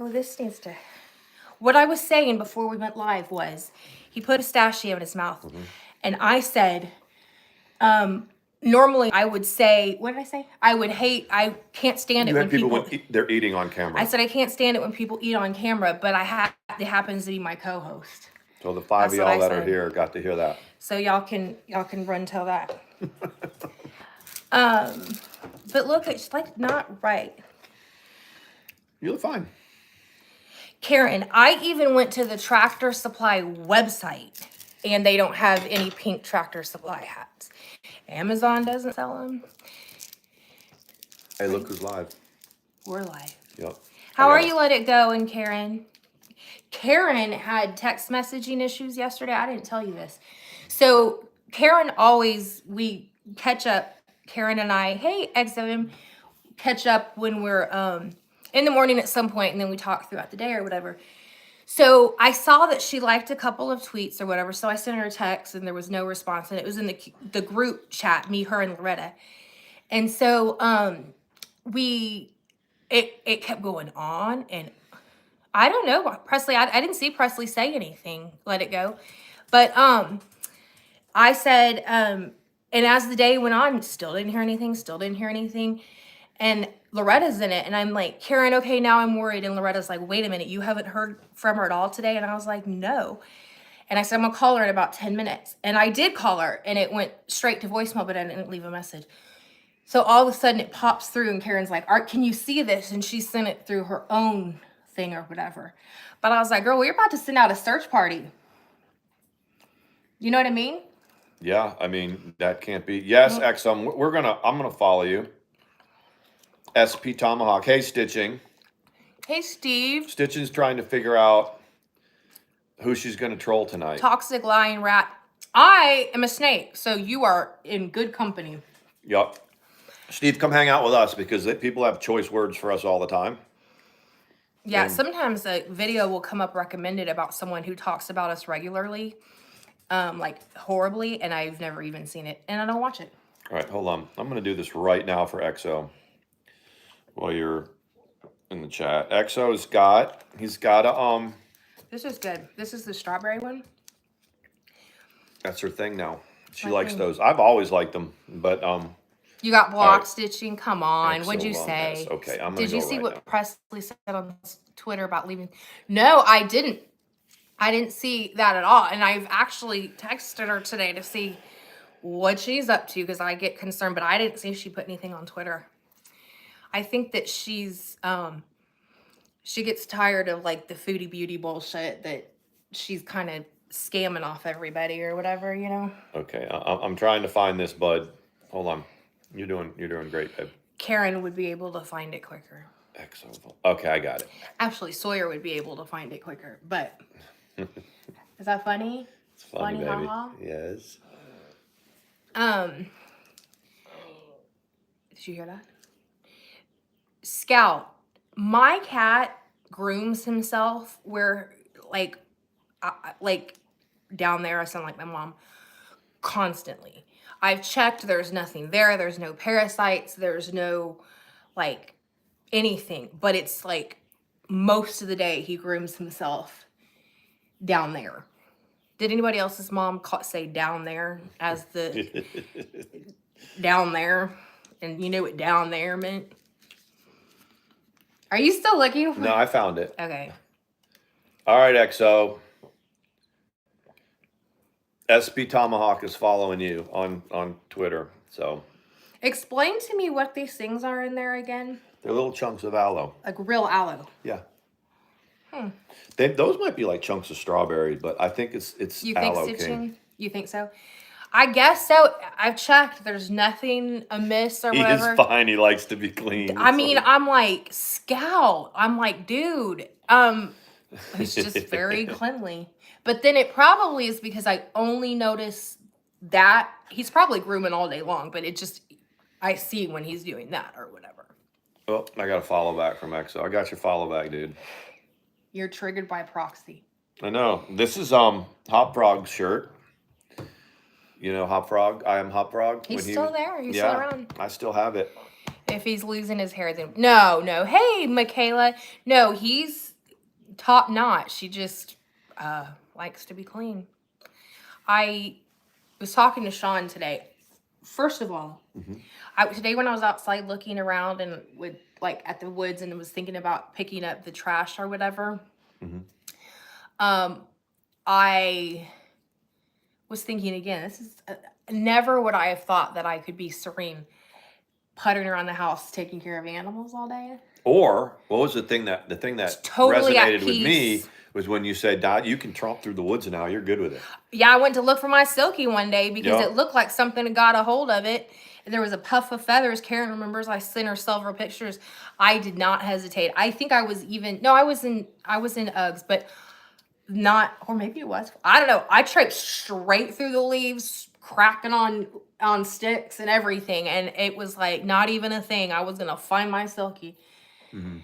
Oh, this needs to. What I was saying before we went live was he put a pistachio in his mouth. And I said, normally I would say, what did I say? I can't stand it when people they're eating on camera. I said, I can't stand it when people eat on camera, but it happens to be my co-host. So the 5 of y'all that are here got to hear that. So y'all can run tell that. But look, it's like not right. You look fine. Karen, I even went to the Tractor Supply website and they don't have any pink Tractor Supply hats. Amazon doesn't sell them. Hey, look who's live. We're live. Yep. How are you? Let it go. And Karen had text messaging issues yesterday. I didn't tell you this. So Karen we catch up, Karen and I, hey, XM, catch up when we're in the morning at some point, and then we talk throughout the day or whatever. So I saw that she liked a couple of tweets or whatever, so I sent her a text, and there was no response, and it was in the group chat, me, her, and Loretta. And so it kept going on, and I don't know, Presley, I didn't see Presley say anything, let it go. But I said, and as the day went on, still didn't hear anything. And Loretta's in it, and I'm like, Karen, okay, now I'm worried. And Loretta's like, wait a minute, you haven't heard from her at all today? And I was like, no. And I said, I'm gonna call her in about 10 minutes. And I did call her, and it went straight to voicemail, but I didn't leave a message. So all of a sudden it pops through, and Karen's like, Art, can you see this? And she sent it through her own thing or whatever. But I was like, girl, we're about to send out a search party. You know what I mean? Yeah, I mean, that can't be. Yes, XM, I'm gonna follow you. SP Tomahawk. Hey, Stitching. Hey, Steve. Stitching's trying to figure out who she's going to troll tonight. Toxic lying rat. I am a snake, so you are in good company. Yep. Steve, come hang out with us because people have choice words for us all the time. Yeah, and sometimes a video will come up recommended about someone who talks about us regularly, like horribly, and I've never even seen it, and I don't watch it. All right, hold on. I'm going to do this right now for XO. While you're in the chat, XO's he's got a This is good. This is the strawberry one. That's her thing now. She likes those. I've always liked them, but you got block Stitching. Come on, what'd you say? Okay, I'm gonna Did you go see right what now. Presley said on Twitter about leaving? No, I didn't. I didn't see that at all, and I've actually texted her today to see what she's up to because I get concerned, but I didn't see she put anything on Twitter. I think that she gets tired of like the foodie beauty bullshit that she's kind of scamming off everybody or whatever, you know? Okay, I'm trying to find this, bud. Hold on. You're doing great, babe. Karen would be able to find it quicker. Excellent. Okay, I got it. Actually, Sawyer would be able to find it quicker, but is that funny? It's funny, baby. Haha? Yes. Did you hear that? Scout, my cat grooms himself where like down there, I sound like my mom, constantly. I've checked, there's nothing there. There's no parasites. There's no like anything, but it's like most of the day he grooms himself down there. Did anybody else's mom say down there as the down there? And you knew what down there meant? Are you still looking for No, I found it. Okay. All right, XO. SP Tomahawk is following you on Twitter. So Explain to me what these things are in there again. they're little chunks of aloe. Like real aloe. Yeah. Those might be like chunks of strawberry, but I think it's You think aloe Stitching? king. You think so? I guess so. I've checked. There's nothing amiss or whatever. He is fine. He likes to be clean. I mean, I'm like, Scout. I'm like, dude. He's just very cleanly. But then it probably is because I only notice that. He's probably grooming all day long, but it just, I see when he's doing that or whatever. Oh, I got a follow back from XO. I got your follow back, dude. You're triggered by proxy. I know. This is Hop Frog's shirt. You know Hop Frog? I am Hop Frog. He's still there. He's still around. I still have it. If he's losing his hair, then no. Hey, Michaela. No, he's top notch. She just likes to be clean. I was talking to Sean today. First of all, today when I was outside looking around and with like at the woods and was thinking about picking up the trash or whatever, I was thinking again, this is never would I have thought that I could be serene puttering around the house taking care of animals all day. Or what was the thing that Totally at resonated with me peace. was when you said, "Dad, you can tromp through the woods now. You're good with it." Yeah, I went to look for my silky one day because Yeah. it looked like something had got a hold of it. And there was a puff of feathers. Karen remembers I sent her several pictures. I did not hesitate. I think I was even I was in Uggs, but not, or maybe it was. I don't know. I traipsed straight through the leaves, cracking on sticks and everything, and it was like not even a thing. I was gonna find my silky. And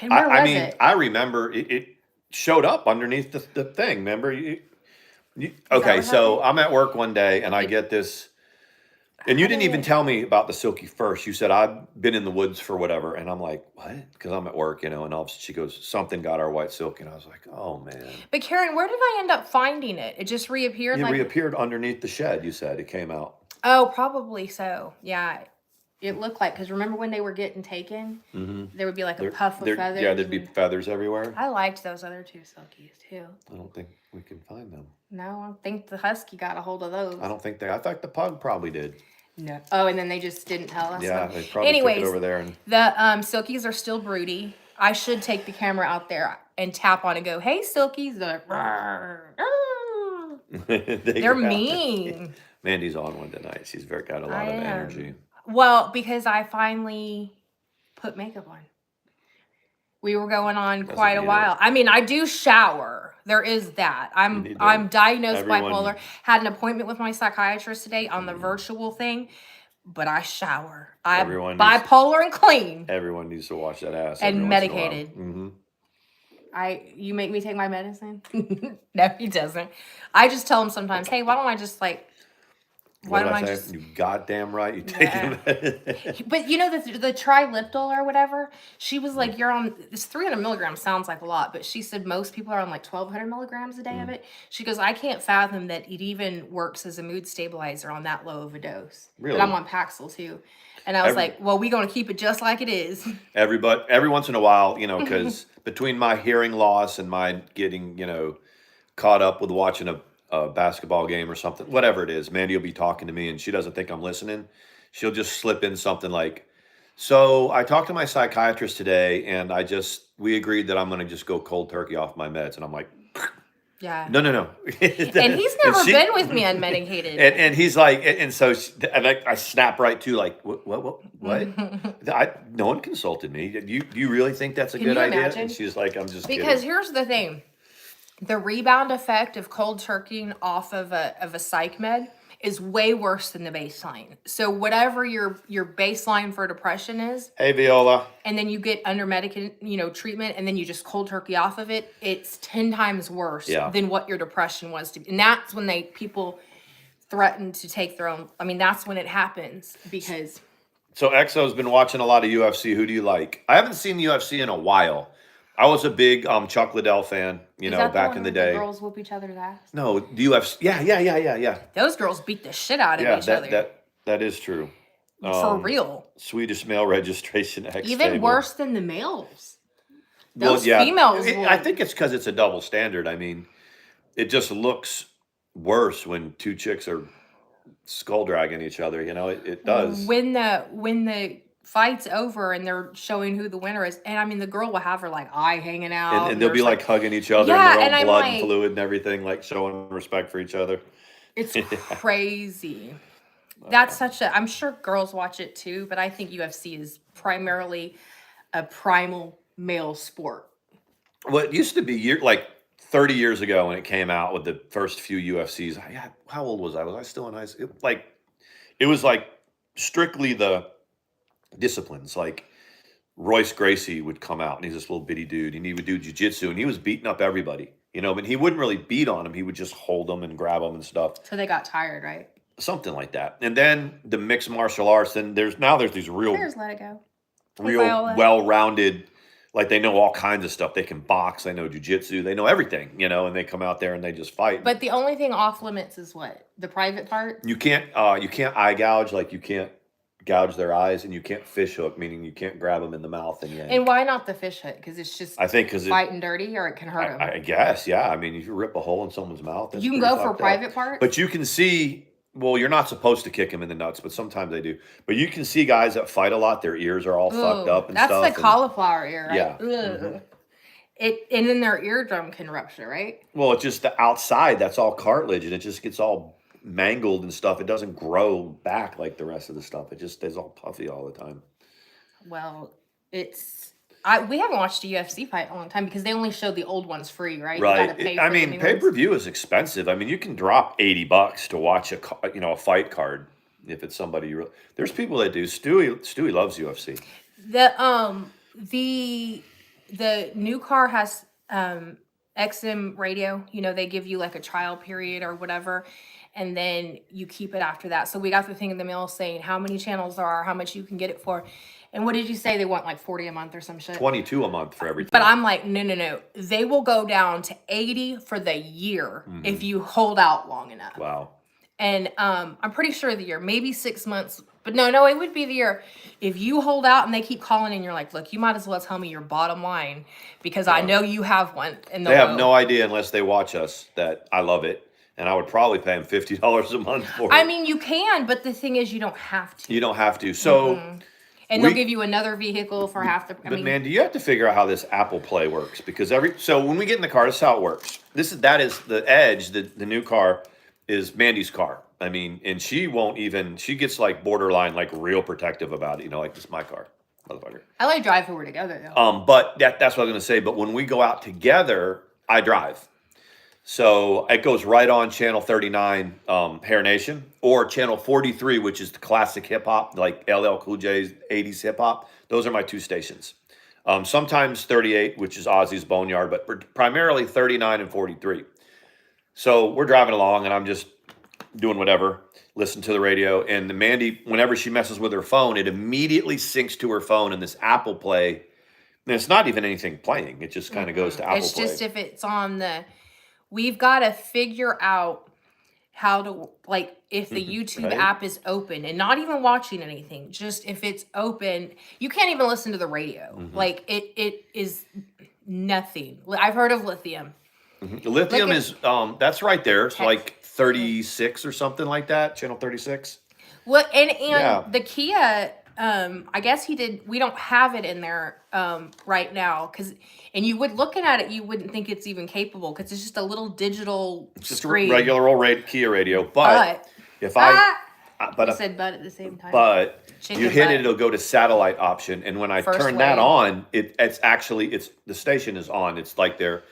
where was it? I remember it showed up underneath the thing. Remember? Okay, what so happened? I'm at work one day and I get this, and you didn't even tell me about the silky first. You said, "I've been in the woods for whatever," and I'm like, "What?" Because I'm at work, and all of a sudden she goes, "Something got our white silky," and I was like, "Oh man!" But Karen, where did I end up finding it? It just reappeared. It Like, reappeared underneath the shed. You said it came out. oh, probably so. Yeah, it looked like, because remember when they were getting taken, there would be like a puff of feathers. Yeah, there'd be feathers everywhere. I liked those other two silkies too. I don't think we can find them. No, I think the husky got a hold of those. I don't think I thought the pug probably did. No. Oh, and then they just didn't tell us. Yeah, they probably took it over there. And the silkies are still broody. I should take the camera out there and tap on and go, "Hey, silkies!" They're like, they're mean. Mandy's on one tonight. She's got a lot of energy. Well, because I finally put makeup on. We were going on quite a while. I mean, I do shower. There is that. I'm diagnosed bipolar. Had an appointment with my psychiatrist today on the virtual thing, but I shower. I'm bipolar and clean. Everyone needs to wash that ass. And medicated. You make me take my medicine? No, he doesn't. I just tell him sometimes, "Hey, why don't I just like, why don't I just..." You goddamn right. You take it. But you know, the triliptal or whatever, she was like, "You're on this 300 milligrams sounds like a lot," but she said most people are on like 1,200 milligrams a day of it. She goes, "I can't fathom that it even works as a mood stabilizer on that low of a dose." Really? But I'm on Paxil too. And I was like, "Well, we're going to keep it just like it is." Every once in a while, because between my hearing loss and my getting, caught up with watching a basketball game or something, whatever it is, Mandy will be talking to me and she doesn't think I'm listening. She'll just slip in something like, "So I talked to my psychiatrist today and we agreed that I'm going to just go cold turkey off my meds." And I'm like, yeah, no. And he's never been with me unmedicated. And he's like, so I snap right to like, what? No one consulted me. Do you really think that's a good idea? Imagine? And she's like, "I'm just because kidding." Here's the thing. The rebound effect of cold turkeying off of a psych med is way worse than the baseline. So whatever your baseline for depression is, hey Viola, and then you get under treatment, and then you just cold turkey off of it, it's 10 times worse than what your depression was and that's when people threaten to take their own. I mean, that's when it happens because. So Exo's been watching a lot of UFC. Who do you like? I haven't seen UFC in a while. I was a big Chuck Liddell fan, back in the day. The girls whoop each other's ass? No, the UFC. Yeah. Those girls beat the shit out of each other. That is true. For real. Swedish male registration X Even table. worse than the males. Those females. I think it's because it's a double standard. I mean, it just looks worse when two chicks are skull dragging each other. It does. When the fight's over and they're showing who the winner is, and I mean the girl will have her like eye hanging out, and they'll be like hugging each other, and their own blood and fluid and everything, like showing respect for each other. It's crazy. That's such a. I'm sure girls watch it too, but I think UFC is primarily a primal male sport. Well, it used to be like 30 years ago when it came out with the first few UFCs. How old was I? Was I still in high school? It was like strictly the disciplines. Like Royce Gracie would come out and he's this little bitty dude and he would do jiu-jitsu and he was beating up everybody, but he wouldn't really beat on them. He would just hold them and grab them and stuff. So they got tired, right? Something like that. And then the mixed martial arts, and there's these real let it go. Real well-rounded like they know all kinds of stuff. They can box, they know jujitsu, they know everything, you know, and they come out there and they just fight. But the only thing off limits is what? The private part? You can't eye gouge, like you can't gouge their eyes, and you can't fish hook, meaning you can't grab them in the mouth and yank. And why not the fish hook? Because it's just I think because fighting dirty, or it can hurt them. I guess, yeah. I mean, if you rip a hole in someone's mouth, that's You can pretty go for fucked up. private parts, But you can see. Well, you're not supposed to kick them in the nuts, but sometimes they do. But you can see guys that fight a lot; their ears are all fucked up and that's stuff. the cauliflower ear, right? Yeah. Ugh. And then their eardrum can rupture, right? Well, it's just the outside. That's all cartilage, and it just gets all mangled and stuff. It doesn't grow back like the rest of the stuff. It just stays all puffy all the time. Well, we haven't watched a UFC fight in a long time because they only showed the old ones free, right? You Right. gotta pay I for the mean, new pay ones. per view is expensive. I mean, you can drop $80 to watch a fight card if it's somebody you really. There's people that do. Stewie loves UFC. The new car has XM radio. You know, they give you like a trial period or whatever, and then you keep it after that. So we got the thing in the mail saying how many channels there are, how much you can get it for. And what did you say? They want like 40 a month or some shit? 22 a month for everything. But I'm like, no. They will go down to 80 for the year if you hold out long enough. Wow. And I'm pretty sure the year, maybe 6 months. But no, it would be the year. If you hold out and they keep calling and you're like, look, you might as well tell me your bottom line because I know you have one. And They have no idea unless they watch us that I love it. And I would probably pay them $50 a month for it. I mean, you can, but the thing is you don't have to. You don't have to. So... And they'll give you another vehicle for half the. But man, do you have to figure out how this Apple Play works? Because so when we get in the car, this is how it works. That is the Edge, the new car, is Mandy's car. I mean, and she gets like borderline, like real protective about it. You know, like this is my car, motherfucker. I like drive when we're together though. But that's what I was gonna say. But when we go out together, I drive. So it goes right on channel 39, Hair Nation, or channel 43, which is the classic hip hop, like LL Cool J's 80s hip hop. Those are my two stations. Sometimes 38, which is Ozzy's Boneyard, but primarily 39 and 43. So we're driving along, and I'm just doing whatever, listen to the radio, and the Mandy, whenever she messes with her phone, it immediately syncs to her phone, and this Apple Play, and it's not even anything playing. It just kind of goes to Apple Play. It's just if it's on the. We've got to figure out how to, like, if the YouTube app is open and not even watching anything, just if it's open, you can't even listen to the radio. Like, it is nothing. I've heard of Lithium. Lithium is, that's right there. It's like 36 or something like that, channel 36. Well, and the Kia, I guess we don't have it in there right now and you would looking at it, you wouldn't think it's even capable because it's just a little digital screen. Just a regular old Kia radio. But if I said but at the same time. But Chicken you hit butt. it'll go to satellite option, and when I First turn that wave. on, it's the station is on. It's like they're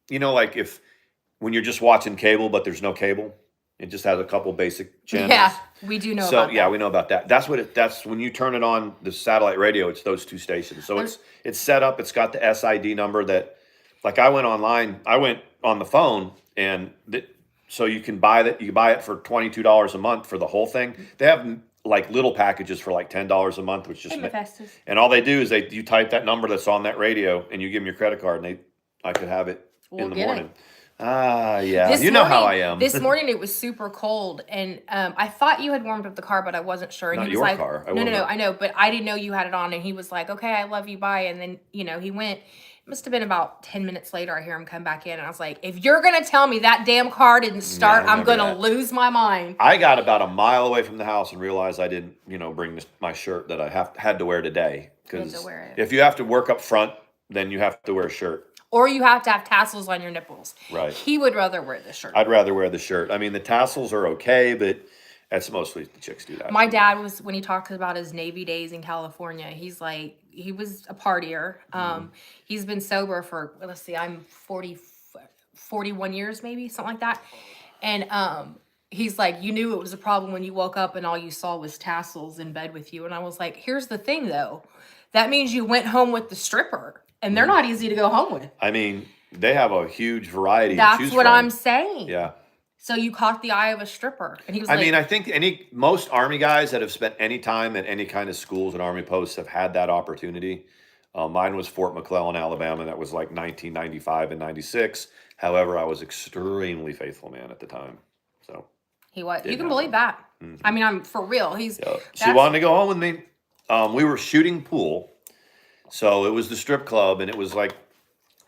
you know, like when you're just watching cable but there's no cable. It just has a couple basic channels. Yeah, we do know about that. We know about that. That's when you turn it on, the satellite radio, it's those two stations. So it's set up, it's got the SID number that, like I went online, I went on the phone, and so you can buy that. You buy it for $22 a month for the whole thing. They have like little packages for like $10 a month, which just and all they do is you type that number that's on that radio, and you give them your credit card, and I could have it in the morning. Yeah. You know how I am. This morning it was super cold, and I thought you had warmed up the car, but I wasn't sure. And Not he was your like, car. No, I know, but I didn't know you had it on. And he was like, okay, I love you, bye. And then, he went. It must have been about 10 minutes later, I hear him come back in, and I was like, if you're going to tell me that damn car didn't start, I'm going to lose my mind. I got about a mile away from the house and realized I didn't, bring my shirt that I had to wear today. Because if you have to work up front, then you have to wear a shirt. Or you have to have tassels on your nipples. Right. He would rather wear the shirt. I'd rather wear the shirt. I mean, the tassels are okay, but that's mostly the chicks do that. My dad when he talks about his Navy days in California, he's like, he was a partier. He's been sober for, let's see, I'm 41 years maybe, something like that. And he's like, you knew it was a problem when you woke up and all you saw was tassels in bed with you. And I was like, here's the thing though. That means you went home with the stripper. And they're not easy to go home with. I mean, they have a huge variety to choose from. That's what I'm saying. Yeah. So you caught the eye of a stripper. And he was I mean, I think most Army guys that have spent any time at any kind of schools and Army posts have had that opportunity. Mine was Fort McClellan, Alabama. That was like 1995 and 96. However, I was extremely faithful man at the time. So He was. You didn't can have believe one. that. I mean, I'm for real. He's. She wanted to go home with me. We were shooting pool. So it was the strip club, and it was like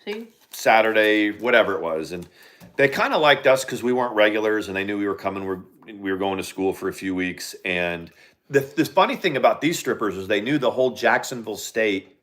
See? Saturday, whatever it was. And they kind of liked us because we weren't regulars, and they knew we were coming. We were going to school for a few weeks. And the funny thing about these strippers is they knew the whole Jacksonville State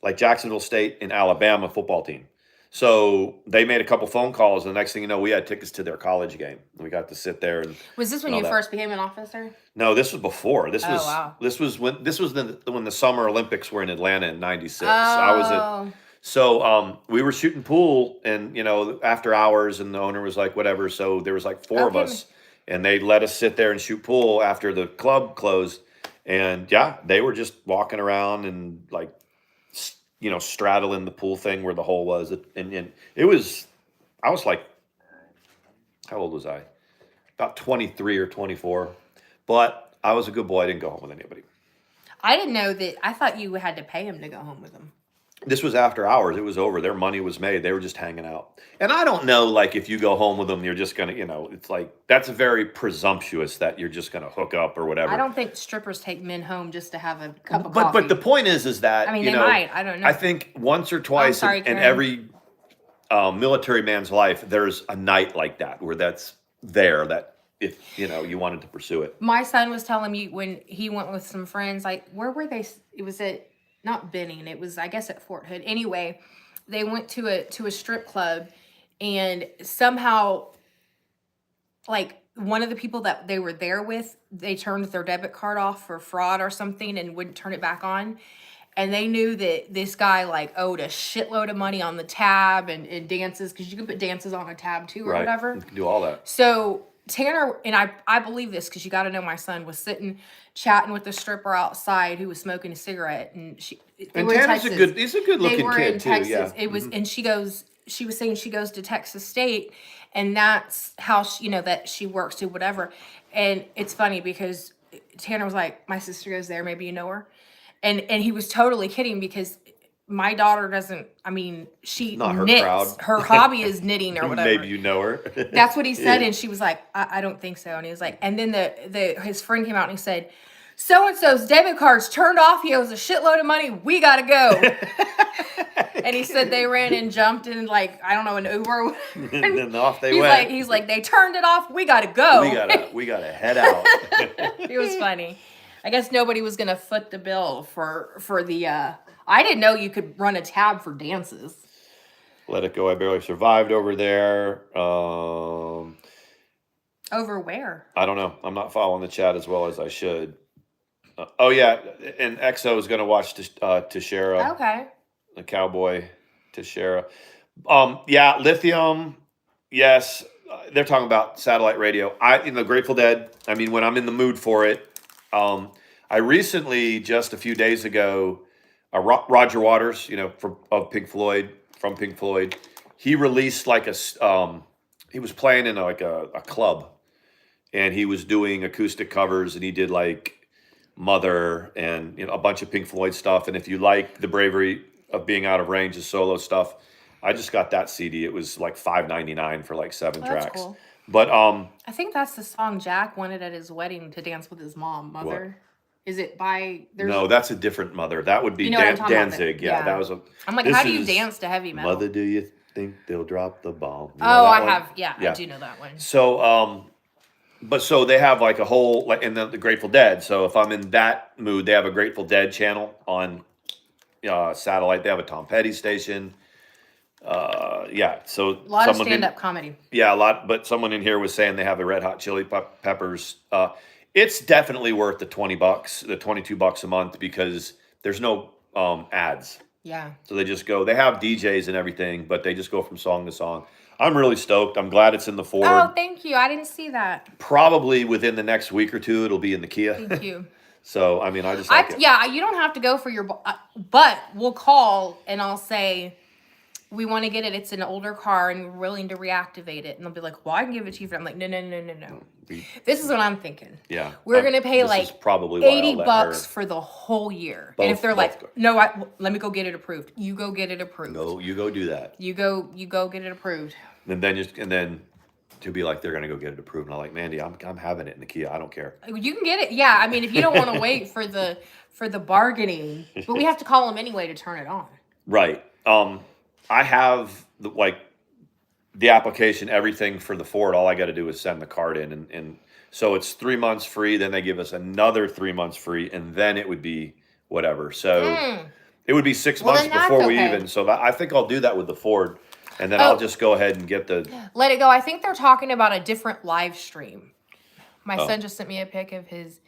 in Alabama football team. So they made a couple phone calls, and the next thing you know, we had tickets to their college game. We got to sit there. And was this when you first became an officer? No, this was before. This was wow. This was when the Summer Olympics were in Atlanta in '96. Oh. I was at. So we were shooting pool, and after hours, and the owner was like, whatever. So there was like four of us, and they let us sit there and shoot pool after the club closed. And yeah, they were just walking around and like, straddling the pool thing where the hole was. And it was, I was like, how old was I? About 23 or 24. But I was a good boy. I didn't go home with anybody. I didn't know that. I thought you had to pay him to go home with him. This was after hours. It was over. Their money was made. They were just hanging out. And I don't know, like, if you go home with them, you're just going to, it's like, that's very presumptuous that you're just going to hook up or whatever. I don't think strippers take men home just to have a cup of coffee. But the point is that, I mean, they might. I don't know. I think once or twice in every military man's life, there's a night like that where that's there, that if, you wanted to pursue it. My son was telling me when he went with some friends, like, where were they? It was at, not Benning, it was, I guess, at Fort Hood. Anyway, they went to a strip club, and somehow, like, one of the people that they were there with, they turned their debit card off for fraud or something and wouldn't turn it back on. And they knew that this guy, like, owed a shitload of money on the tab and dances, because you can put dances on a tab too or whatever. You can do all that. So Tanner, and I believe this because you got to know my son, was sitting chatting with the stripper outside who was smoking a cigarette, and Tanner's he's a good looking kid too. Yeah, it was, and she was saying she goes to Texas State, and that's how that she works to whatever. And it's funny because Tanner was like, my sister goes there, maybe you know her, and he was totally kidding because my daughter doesn't, I mean, she not her knits. crowd. Her hobby is knitting or whatever. Maybe you know her. That's what he said. And she was like, I don't think so. And he was like, and then his friend came out and he said, so-and-so's debit card's turned off. He owes a shitload of money. We got to go. And he said they ran and jumped in, like, I don't know, an Uber. And then off they went. He's like, they turned it off. We got to go. We got to head out. It was funny. I guess nobody was going to foot the bill for the, I didn't know you could run a tab for dances. Let It Go. I Barely Survived over there. Over where? I don't know. I'm not following the chat as well as I should. Oh, yeah. And EXO is going to watch Tashera. Okay. The cowboy Tashera. Yeah, Lithium. Yes. They're talking about satellite radio. Grateful Dead. I mean, when I'm in the mood for it. I recently, just a few days ago, Roger Waters, from Pink Floyd, he released he was playing in a club, and he was doing acoustic covers, and he did like Mother and a bunch of Pink Floyd stuff. And if you like the bravery of being out of range, of solo stuff, I just got that CD. It was like $5.99 for like 7 tracks. Cool. But I think that's the song Jack wanted at his wedding to dance with his mom, Mother. What? Is it by? No, that's a different Mother. That would be Danzig. Yeah, that was a. I'm like, how do you dance to heavy metal? Mother, do you think they'll drop the bomb? I have. Yeah, I do know that one. So, so they have like a whole and the Grateful Dead. So if I'm in that mood, they have a Grateful Dead channel on satellite. They have a Tom Petty station. So a lot of stand-up comedy. Yeah, a lot. But someone in here was saying they have the Red Hot Chili Peppers. It's definitely worth the $20, the $22 a month, because there's no ads. Yeah. So they just go. They have DJs and everything, but they just go from song to song. I'm really stoked. I'm glad it's in the Ford. Oh, thank you. I didn't see that. Probably within the next week or two, it'll be in the Kia. Thank you. So I mean, I just like it. Yeah, you don't have to go for your, but we'll call and I'll say, we want to get it. It's an older car and we're willing to reactivate it. And they'll be like, well, I can give it to you for. I'm like, no. This is what I'm thinking. Yeah. We're going to pay this is like probably why I'll $80 let her for the whole year. both- and if they're both like, go. no, let me go get it approved. You go get it approved. you go do that. You go get it approved. And then to be like, they're going to go get it approved. And I'm like, Mandy, I'm having it in the Kia. I don't care. You can get it. Yeah. I mean, if you don't want to wait for the bargaining, but we have to call them anyway to turn it on. Right. I have the application, everything for the Ford. All I got to do is send the card in, and so it's 3 months free. Then they give us another 3 months free, and then it would be whatever. So it would be 6 months then that's before we okay. even. So I think I'll do that with the Ford, and then I'll just go ahead and get the. Let it go. I think they're talking about a different live stream. My son just sent me a pic of his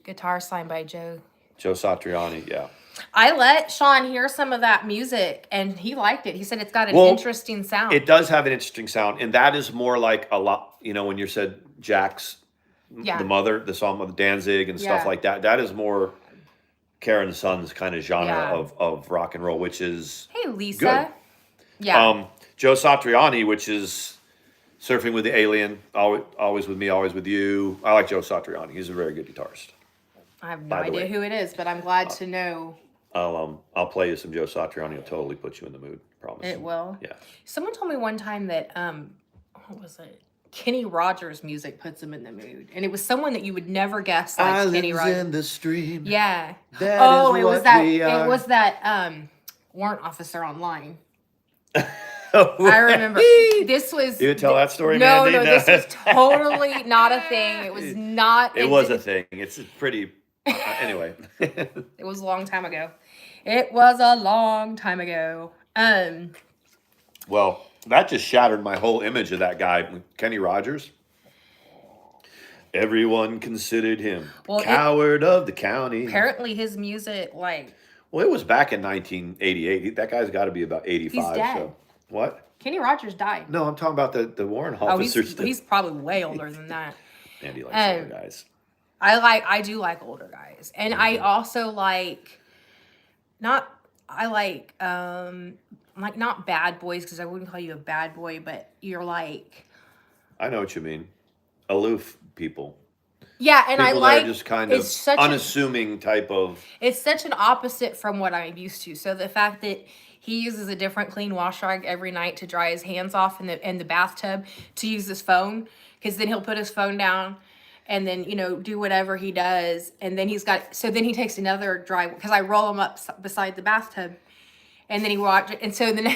guitar signed by Joe Satriani, yeah. I let Sean hear some of that music, and he liked it. He said it's got an interesting sound. It does have an interesting sound, and that is more like a lot. When you said Jack's, the mother, the song of Danzig and stuff like that. That is more Karen's son's kind of genre of rock and roll, which is hey Lisa, good. Yeah. Joe Satriani, which is Surfing with the Alien, always with me, always with you. I like Joe Satriani. He's a very good guitarist. I have no idea who it is, but I'm glad to know. I'll play you some Joe Satriani. It'll totally put you in the mood. Promise. It will. Yeah. Someone told me one time that what was it? Kenny Rogers music puts him in the mood, and it was someone that you would never guess like Kenny Rogers. In the stream. Yeah. That it was that. It was that warrant officer online. I remember this was. You would tell that story, no, Mandy? No, this was totally not a thing. It was not. It was a thing. It's pretty. Anyway. It was a long time ago. It was a long time ago. Well, that just shattered my whole image of that guy, Kenny Rogers. Everyone considered him coward of the county. Apparently, his music, well, it was back in 1988. That guy's got to be about 85. He's dead. So what? Kenny Rogers died. No, I'm talking about the warrant officers. He's probably way older than that. Andy likes older guys. I do like older guys, and I also like not bad boys, because I wouldn't call you a bad boy, but you're like. I know what you mean. Aloof people. Yeah, and people I like that are just kind of unassuming type of. It's such an opposite from what I'm used to. So the fact that he uses a different clean wash rag every night to dry his hands off in the bathtub to use his phone, because then he'll put his phone down and then do whatever he does, and then he takes another dry, because I roll him up beside the bathtub, and then he watch it, and so then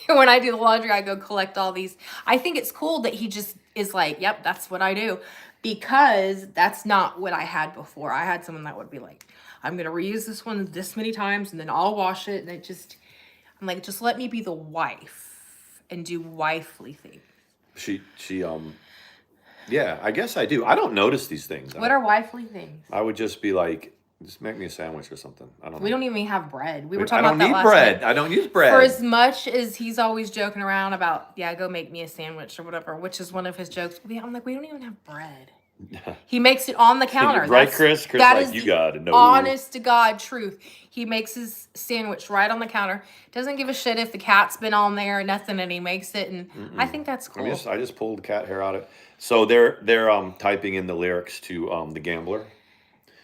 when I do the laundry, I go collect all these. I think it's cool that he just is like, yep, that's what I do. Because that's not what I had before. I had someone that would be like, I'm going to reuse this one this many times, and then I'll wash it. And I'm like, just let me be the wife and do wifely things. Yeah, I guess I do. I don't notice these things. What are wifely things? I would just be like, just make me a sandwich or something. I don't know. We don't even have bread. We were talking about that last bread. night. I don't use bread. For as much as he's always joking around about, go make me a sandwich or whatever, which is one of his jokes. I'm like, we don't even have bread. He makes it on the counter. Right, Chris? Chris, that like, is you gotta know. Honest to God truth. He makes his sandwich right on the counter. Doesn't give a shit if the cat's been on there or nothing, and he makes it. And I think that's cool. I just pulled the cat hair out of it. So they're typing in the lyrics to The Gambler.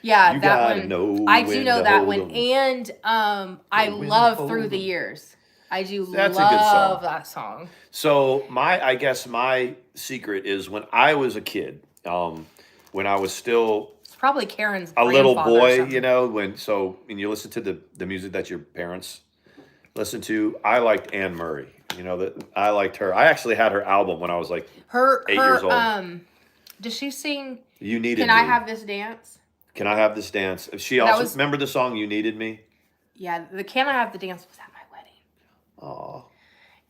Yeah, you that one. Know I do know that one, and I love Through the Years. I do That's love a good song. that song. So I guess my secret is when I was a kid, when I was still it's probably Karen's a little boy, when you listen to the music that your parents listen to. I liked Anne Murray. That I liked her. I actually had her album when I was like 8 years old. Does she sing? You Needed Can Me. I Have This Dance? Can I Have This Dance? She also remember the song You Needed Me? Yeah, the Can I Have the Dance was at my wedding. Oh.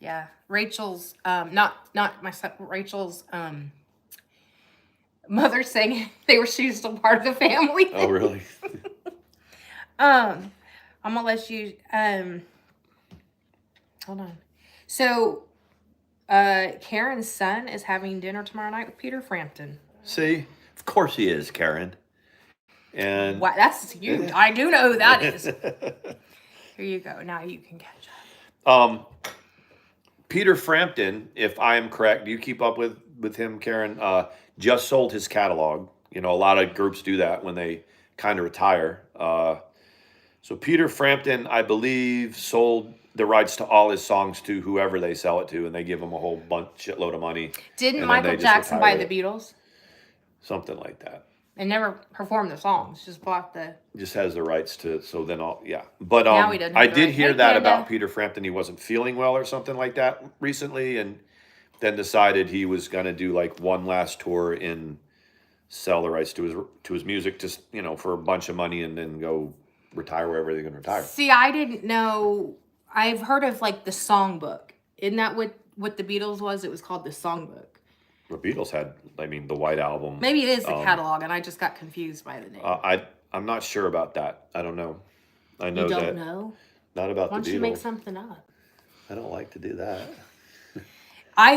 Yeah, Rachel's not my son. Rachel's mother sang it. She was still part of the family. Oh, really? I'm gonna let you hold on. So Karen's son is having dinner tomorrow night with Peter Frampton. See? Of course he is, Karen. And wow, that's huge. I do know who that is. Here you go. Now you can catch up. Peter Frampton, if I am correct, do you keep up with him, Karen? Just sold his catalog. You know, a lot of groups do that when they kind of retire. So Peter Frampton, I believe, sold the rights to all his songs to whoever they sell it to, and they give him a whole shitload of money. Didn't and then Michael they just Jackson buy retire the it. Beatles? Something like that. And never performed the songs, just bought the. Just has the rights to, so then I'll, yeah. But Now he doesn't I have the did right. hear Hey, that Panda. about Peter Frampton. He wasn't feeling well or something like that recently, and then decided he was going to do like one last tour and sell the rights to his music, just, you know, for a bunch of money, and then go retire wherever they're going to retire. See, I didn't know. I've heard of like the songbook. Isn't that what the Beatles was? It was called the songbook. The Beatles had, I mean, the White Album. Maybe it is the catalog, and I just got confused by the name. I'm not sure about that. I don't know. I know you don't that. know? Not about Why the don't Beatles. you make something up? I don't like to do that.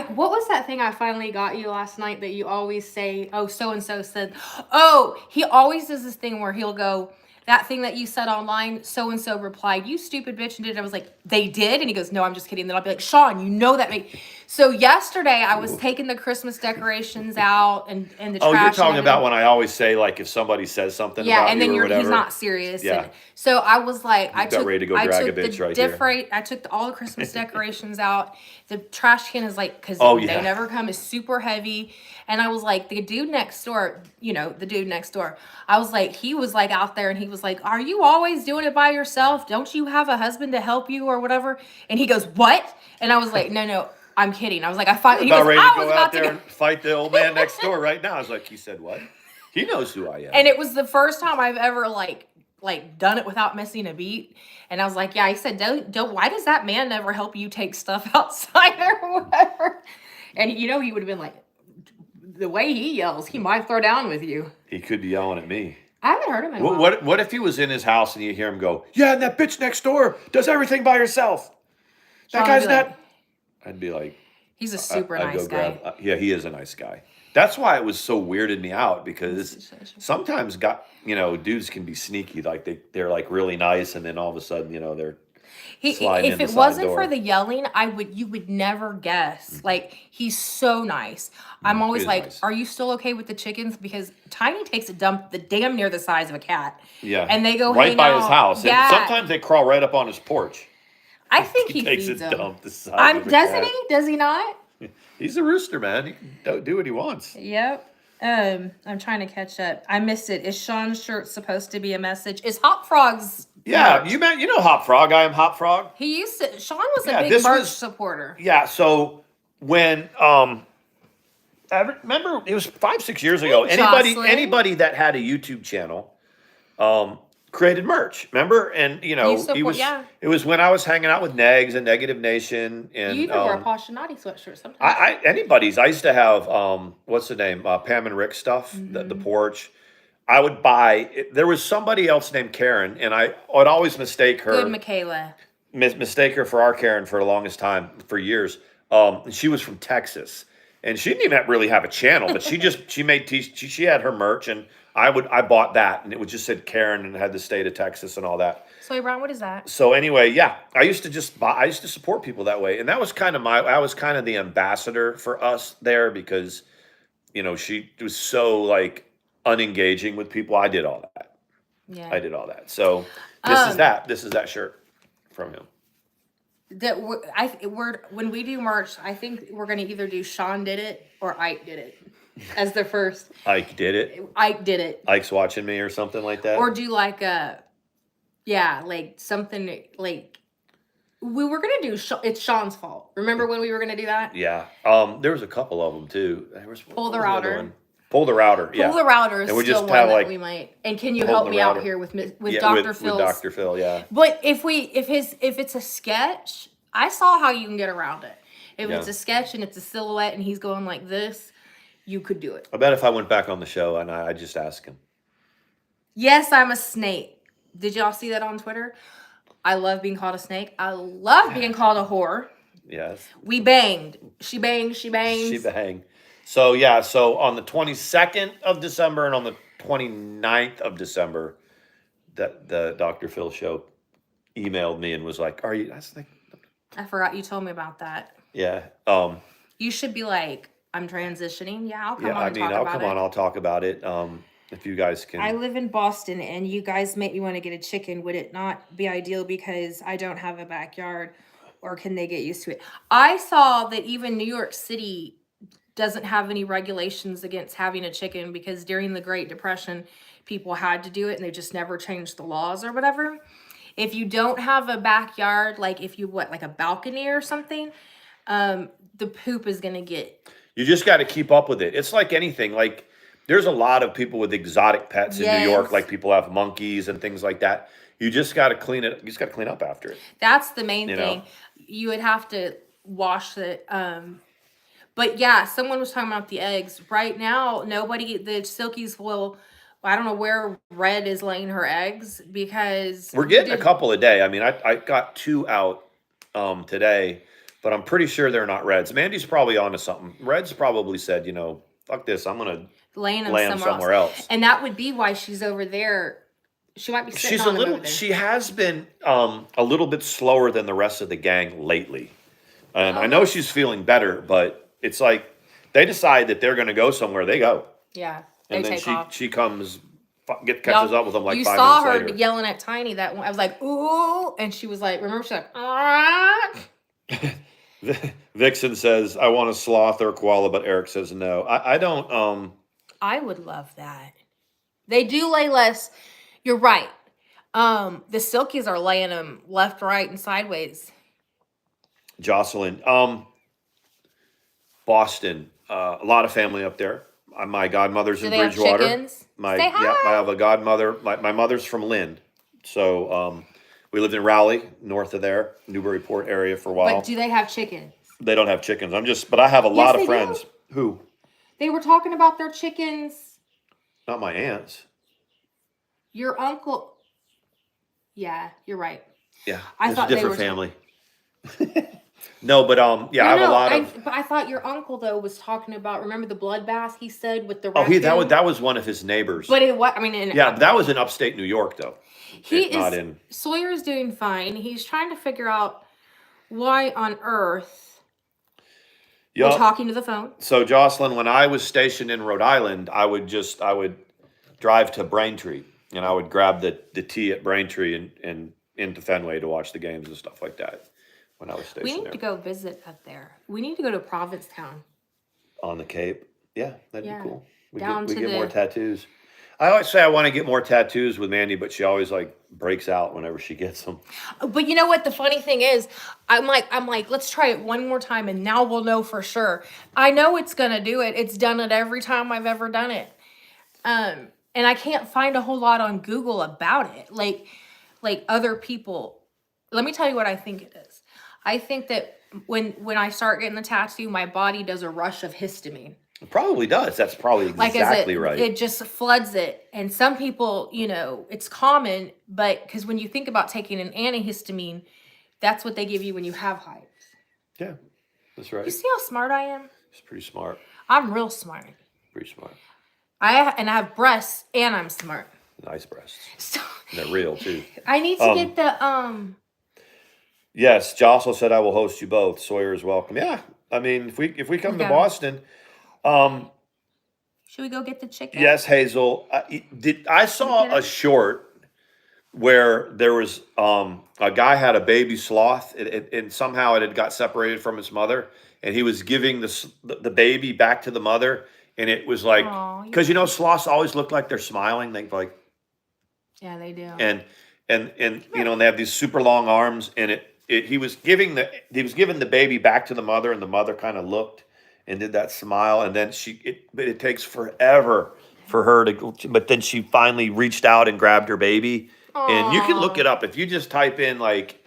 What was that thing I finally got you last night that you always say, oh, so-and-so said, oh, he always does this thing where he'll go, that thing that you said online, so-and-so replied, you stupid bitch, and did it. I was like, they did? And he goes, no, I'm just kidding. And then I'll be like, Sean, you know that made... So yesterday I was taking the Christmas decorations out and the trash. Oh, you're talking and about when I always say, like, if somebody says something about and you then or whatever. he's not serious. Yeah. And so I was like, I took ready to go drag a bitch right here. I took all the Christmas decorations out. The trash can is like, because they never come, is super heavy. And I was like, the dude next door, I was like, he was like out there and he was like, are you always doing it by yourself? Don't you have a husband to help you or whatever? And he goes, what? And I was like, no, I'm kidding. I was like, Ready to go out there and fight the old man next door right now. I was like, he said what? He knows who I am. And it was the first time I've ever like done it without missing a beat. And I was like, yeah, he said, don't, why does that man never help you take stuff outside or whatever? And he would have been like, the way he yells, he might throw down with you. He could be yelling at me. I haven't heard him in a while. What if he was in his house and you hear him go, yeah, and that bitch next door does everything by herself. That guy's not... I'd be like... He's a super nice guy. Yeah, he is a nice guy. That's why it was so weirded me out, because sometimes dudes can be sneaky. Like they're like really nice, and then all of a sudden, they're sliding in the side door. If it wasn't for the yelling, you would never guess. Mm-hmm. Like, he's so nice. I'm always like, nice. Are you still okay with the chickens? Because Tiny takes a dump the damn near the size of a cat. Yeah. And they go right hang by out. His house. Yeah. And sometimes they crawl right up on his porch. I think he takes feeds a them. dump the size of a doesn't cat. he? Does he not? He's a rooster, man. He can do what he wants. Yep. I'm trying to catch up. I missed it. Is Sean's shirt supposed to be a message? Is Hop Frog's? Yeah, merch? you know Hop Frog. I am Hop Frog. He used to. Sean was a big merch supporter. Yeah. So when I remember it was 5-6 years ago. Anybody that had a YouTube channel, created merch. Remember, and it was when I was hanging out with Negs and Negative Nation, and you even wear a Passionati sweatshirt sometimes. I used to have what's the name, Pam and Rick stuff, the porch. I would buy. There was somebody else named Karen, and I would always mistake her. Good Michaela. Mistake her for our Karen for the longest time, for years. She was from Texas, and she didn't even really have a channel, but she made she had her merch, and I bought that, and it would just said Karen and it had the state of Texas and all that. So Brown, what is that? So anyway, yeah, I used to support people that way, and that was kind of I was kind of the ambassador for us there, because she was so like unengaging with people. I did all that. Yeah, I did all that. So this is that shirt from him. When we do merch, I think we're gonna either do Sean did it or Ike did it as the first. Ike did it. Ike did it. Ike's watching me or something like that. Or do like something like we were gonna do. It's Sean's fault. Remember when we were gonna do that? Yeah. There was a couple of them too. Pull the router. Pull the router. Yeah. Pull the router is still one that we might. And can you help me out here with Dr. Phil? With Dr. Phil, yeah. But if it's a sketch, I saw how you can get around it. If it's a sketch and it's a silhouette and he's going like this, you could do it. I bet if I went back on the show and I just asked him. Yes, I'm a snake. Did y'all see that on Twitter? I love being called a snake. I love being called a whore. Yes. We banged. She banged. She bangs. She banged. So, yeah, on the 22nd of December and on the 29th of December, the Dr. Phil show emailed me and was like, are you, I was like, I forgot you told me about that. Yeah. You should be like, I'm transitioning. Yeah, I'll come Yeah. on I and mean, talk I'll about come it. on. I'll talk about it. If you guys I can. live in Boston and you guys make me want to get a chicken. Would it not be ideal because I don't have a backyard, or can they get used to it? I saw that even New York City doesn't have any regulations against having a chicken because during the Great Depression, people had to do it and they just never changed the laws or whatever. If you don't have a backyard, like if you like a balcony or something, the poop is gonna get. You just got to keep up with it. It's like anything. Like there's a lot of people with exotic pets in New York. Yes, Like people have monkeys and things like that. You just got to clean it. You just got to clean up after it. that's the main You thing. know. You would have to wash it. But yeah, someone was talking about the eggs. Right now, nobody, the Silkies will, I don't know where Red is laying her eggs because We're we getting a did. couple a day. I mean, I got two out today, but I'm pretty sure they're not Reds. Mandy's probably onto something. Reds probably said, fuck this. I'm gonna Laying them lay them somewhere else. somewhere else. And that would be why she's over there. She might be sitting on them over there. She has been a little bit slower than the rest of the gang lately. And I know she's feeling better, but it's like they decide that they're going to go somewhere, they go. Yeah, they And then take off. she comes, catches up with them like You 5 saw minutes her later. yelling at Tiny that one. I was like, ooh. And she was like, remember, she's like, ah. Vixen says, I want a sloth or a koala, but Eric says no. I don't. I would love that. They do lay less. You're right. The Silkies are laying them left, right, and sideways. Jocelyn, Boston, a lot of family up there. My godmother's in Do they have Bridgewater. chickens? Say Yeah, I hi. have a godmother. My mother's from Lynn, so we lived in Raleigh, north of there, Newburyport area for a while. But do they have chickens? They don't have chickens. But I have a lot of they friends do. who, They were talking about their chickens. not my aunts. Your uncle. Yeah, you're right. Yeah, I it's thought a they different were family. No, but yeah, I have a lot of. But I thought your uncle though was talking about. Remember the bloodbath he said with the Oh, raccoon? that was one of his neighbors. But it what I mean. Yeah, that was in upstate New York though. Not in. Sawyer is doing fine. He's trying to figure out why on earth we're talking to the phone. So Jocelyn, when I was stationed in Rhode Island, I would drive to Braintree and I would grab the tea at Braintree and into Fenway to watch the games and stuff like that. When I was stationed We need there. to go visit up there. We need to go to Provincetown. On the Cape. Yeah, that'd be cool. We get more tattoos. I always say I want to get more tattoos with Mandy, but she always like breaks out whenever she gets them. But you know what? The funny thing is, I'm like, let's try it one more time, and now we'll know for sure. I know it's gonna do it. It's done it every time I've ever done it. And I can't find a whole lot on Google about it. Like other people. Let me tell you what I think it is. I think that when I start getting the tattoo, my body does a rush of histamine. It probably does. That's probably exactly right. It just floods it. And some people, it's common, but because when you think about taking an antihistamine, that's what they give you when you have hives. Yeah, that's right. You see how smart I am? It's pretty smart. I'm real smart. Pretty smart. I have breasts and I'm smart. Nice breasts. So, and they're real too. I need to get the Yes, Jocelyn said I will host you both. Sawyer is welcome. Yeah, I mean if we come to Boston, should we go get the chicken? Yes, Hazel. I saw a short where there was a guy had a baby sloth, and somehow it had got separated from its mother, and he was giving the baby back to the mother, and it was like because sloths always look like they're smiling. They like yeah, they do. And and they have these super long arms, and he was giving the baby back to the mother, and the mother kind of looked and did that smile, and then it takes forever for her to, but then she finally reached out and grabbed her baby. Aww. And you can look it up if you just type in like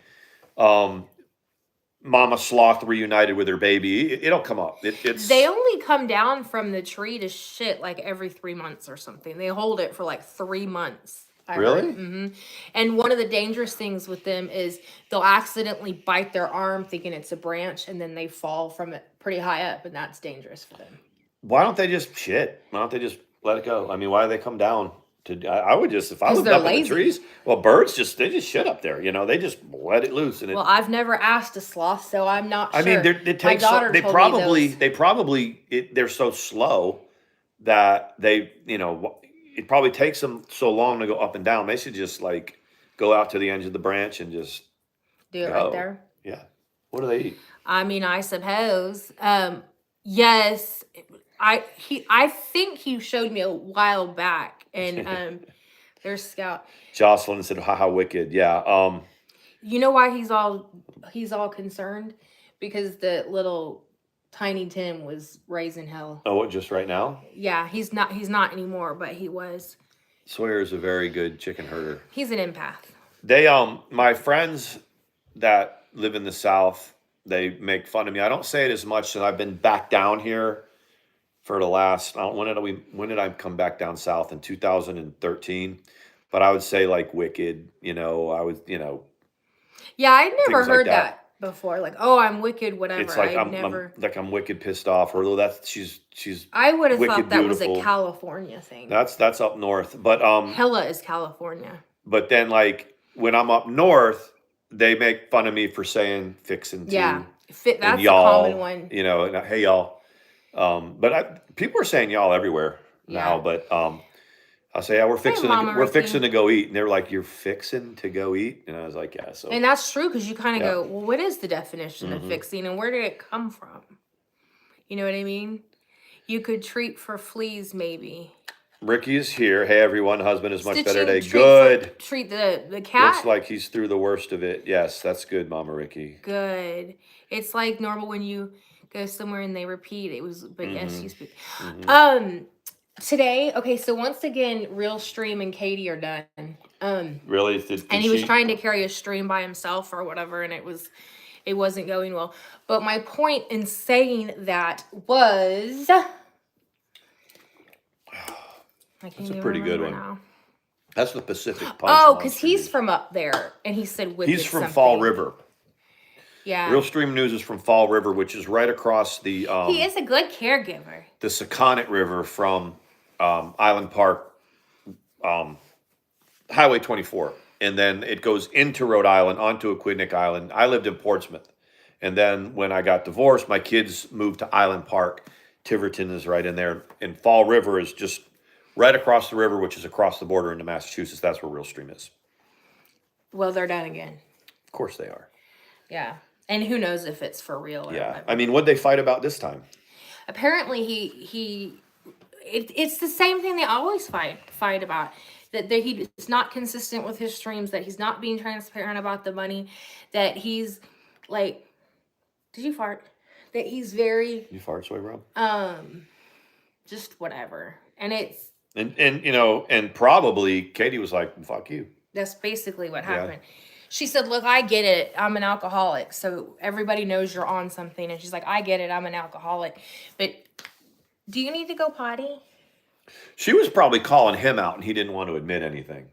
mama sloth reunited with her baby, it'll come up. They only come down from the tree to shit like every 3 months or something. They hold it for like 3 months. Really? Mm-hmm. And one of the dangerous things with them is they'll accidentally bite their arm thinking it's a branch, and then they fall from it pretty high up, and that's dangerous for them. Why don't they just shit? Why don't they just let it go? I mean, why do they come down? I would just, if I 'Cause lived they're up in the lazy. trees, well, birds they just shit up there. You know, they just let it loose, and Well, I've never asked a sloth, so I'm not I mean, sure. it My takes. daughter told me those. They're so slow that it probably takes them so long to go up and down. They should just like go out to the edge of the branch and just Do it right go. there. Yeah. What do they eat? I mean, I suppose. Yes, I think he showed me a while back, and there's Scout. Jocelyn said, "Haha, wicked." Yeah. You know why he's all concerned? Because the little Tiny Tim was raising hell. Oh, what? Just right now? Yeah, he's not anymore, but he was. Sawyer is a very good chicken herder. He's an empath. They my friends that live in the South, they make fun of me. I don't say it as much since I've been back down here for the last. When did I come back down south? In 2013. But I would say like wicked. I would Yeah, I'd never things like heard that. that before. Like, oh, I'm wicked, whatever. It's like I'd never. I'm wicked pissed off, or that's she's I would have wicked thought that was beautiful. a California thing. That's up north, but Hella is California. But then like when I'm up north, they make fun of me for saying fixin' to. Yeah, that's and a y'all, common one. And hey y'all. But people are saying y'all everywhere now. Yeah. But I say, yeah, we're fixing to go eat, and they're like, "You're fixing to go eat," and I was like, "Yeah." So, and that's true because you kind of Yeah. go, "Well, what is the definition of fixing, and where did it come from?" You know what I mean? You could treat for fleas, maybe. Ricky is here. Hey everyone, husband is much better today. Treat Good. Treat the cat. Looks like he's through the worst of it. Yes, that's good, Mama Ricky. Good. It's like normal when you go somewhere and they repeat. It was, but yes, you speak. Today, okay, so once again, Real Stream and Katie are done. Really? And he was trying to carry a stream by himself or whatever, and it wasn't going well. But my point in saying that was, That's a pretty good one. Now. That's the Pacific Punch. Oh, because he's from up there, and he said wicked he's from something. Fall River. Yeah. Real Stream News is from Fall River, which is right across the. He is a good caregiver. The Sakonnet River from Island Park, Highway 24, and then it goes into Rhode Island onto Aquidneck Island. I lived in Portsmouth, and then when I got divorced, my kids moved to Island Park. Tiverton is right in there, and Fall River is just right across the river, which is across the border into Massachusetts. That's where Real Stream is. Well, they're done again. Of course they are. Yeah. And who knows if it's for real or Yeah. not. I mean, what'd they fight about this time? Apparently it's the same thing they always fight about. That he's not consistent with his streams, that he's not being transparent about the money, that he's like, did you fart? That he's very You fart, Soy Bro? just whatever. And it's and probably Katie was like, "Fuck you." that's basically what happened. She said, "Look, I get it. I'm an alcoholic, so everybody knows you're on something." And she's like, "I get it. I'm an alcoholic, but do you need to go potty?" She was probably calling him out, and he didn't want to admit anything.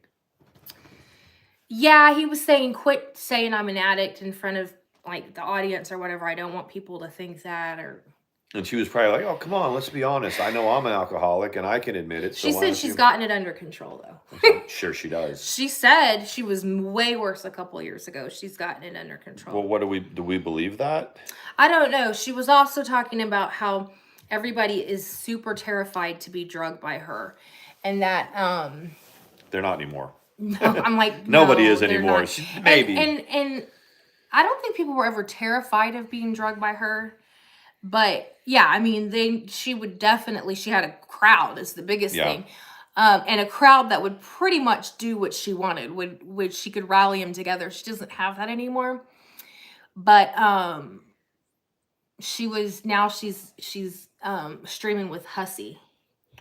Yeah, he was saying, "Quit saying I'm an addict in front of like the audience or whatever. I don't want people to think that." Or And she was probably like, "Oh, come on, let's be honest. I know I'm an alcoholic, and I can admit it." So she said she's gotten it under control, though. I'm sure she does. She said she was way worse a couple years ago. She's gotten it under control. Well, what do we believe that? I don't know. She was also talking about how everybody is super terrified to be drugged by her, and that They're not anymore. I'm like, Nobody no, is they're anymore. not. Maybe. And I don't think people were ever terrified of being drugged by her. But yeah, I mean, she had a crowd is the biggest thing. And a crowd that would pretty much do what she wanted, would she could rally them together. She doesn't have that anymore. But she's streaming with Hussey.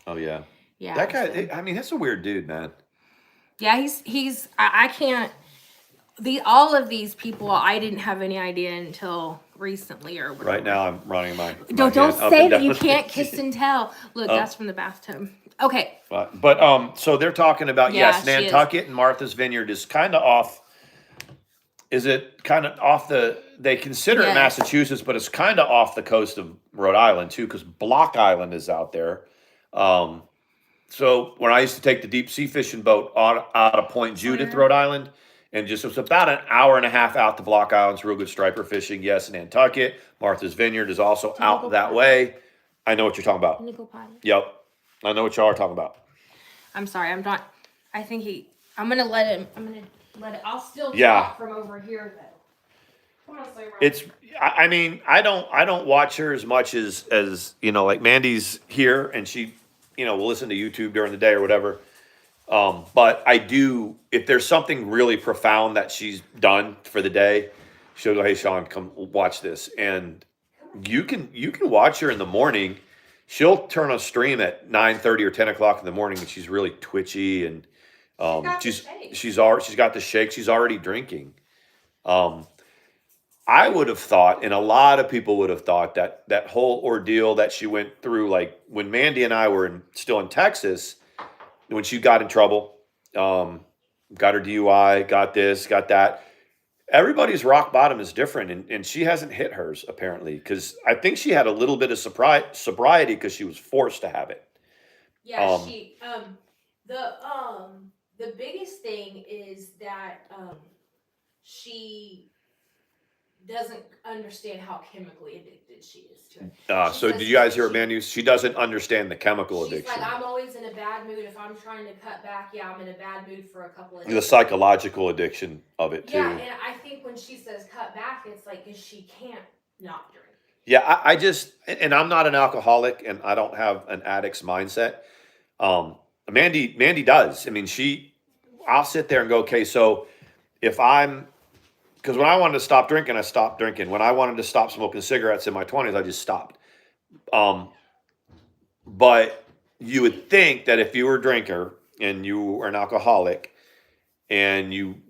Oh yeah. Yeah. That guy, I mean, that's a weird dude, man. Yeah, I can't all of these people, I didn't have any idea until recently or whatever. Right now I'm running my Don't say that you can't kiss and tell. Look, that's from the bathtub. Okay. But so they're talking about Nantucket and Martha's Vineyard is kind of off. Is it kind of off they consider it Massachusetts, but it's kind of off the coast of Rhode Island too, because Block Island is out there. So when I used to take the deep sea fishing boat out of Point Judith, Sawyer. Rhode Island, and just it was about an hour and a half out to Block Island's real good striper fishing. Yes, in Nantucket. Martha's Vineyard is also Did you out go that potty? way. I know what you're talking about. Can you go potty? Yep. I know what y'all are talking about. I'm sorry, I'm not. I think I'm gonna let him. I'm gonna let it. I'll still Yeah. talk from over here though. Come on, Sawyer. It's I mean, I don't watch her as much as you know, like Mandy's here and she, will listen to YouTube during the day or whatever. But I do, if there's something really profound that she's done for the day, she'll go, "Hey Sean, come watch this." And you can watch her in the morning. She'll turn a stream at 9:30 or 10 o'clock in the morning, and she's really twitchy and she's got the shake. She's already drinking. I would have thought, and a lot of people would have thought that whole ordeal that she went through, like when Mandy and I were still in Texas, when she got in trouble, got her DUI, got this, got that. Everybody's rock bottom is different, and she hasn't hit hers apparently because I think she had a little bit of sobriety because she was forced to have it. Yeah, the biggest thing is that she doesn't understand how chemically addicted she is to it. So did you guys hear what Mandy? She doesn't understand the chemical She's addiction. like, I'm always in a bad mood if I'm trying to cut back. Yeah, I'm in a bad mood for a couple of days. The psychological addiction of it too. Yeah, and I think when she says cut back, it's like 'cause she can't not drink. Yeah, I just, and I'm not an alcoholic and I don't have an addict's mindset. Mandy does. I mean, I'll sit there and go, okay, so if because when I wanted to stop drinking, I stopped drinking. When I wanted to stop smoking cigarettes in my 20s, I just stopped. But you would think that if you were a drinker and you were an alcoholic and you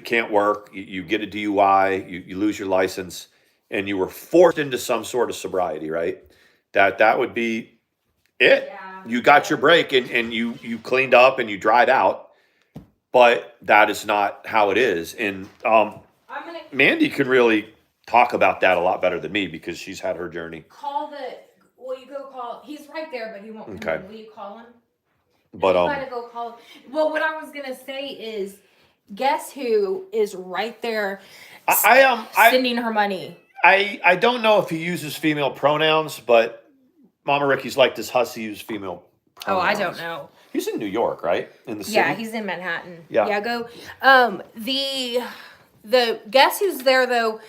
can't work, you get a DUI, you lose your license, and you were forced into some sort of sobriety, right? That would be it. Yeah. You got your break and you cleaned up and you dried out. But that is not how it is. And Mandy could really talk about that a lot better than me because she's had her journey. Will you go call? He's right there, but he won't come Okay. in. Will you call him? But you gotta go call him. Well, what I was gonna say is, guess who is right there sending her money? I don't know if he uses female pronouns, but Mama Ricky's like, does Hussey use female pronouns? Oh, I don't know. He's in New York, right? In the city? Yeah, he's in Manhattan. Yeah. Yeah, go. The guess who's there though,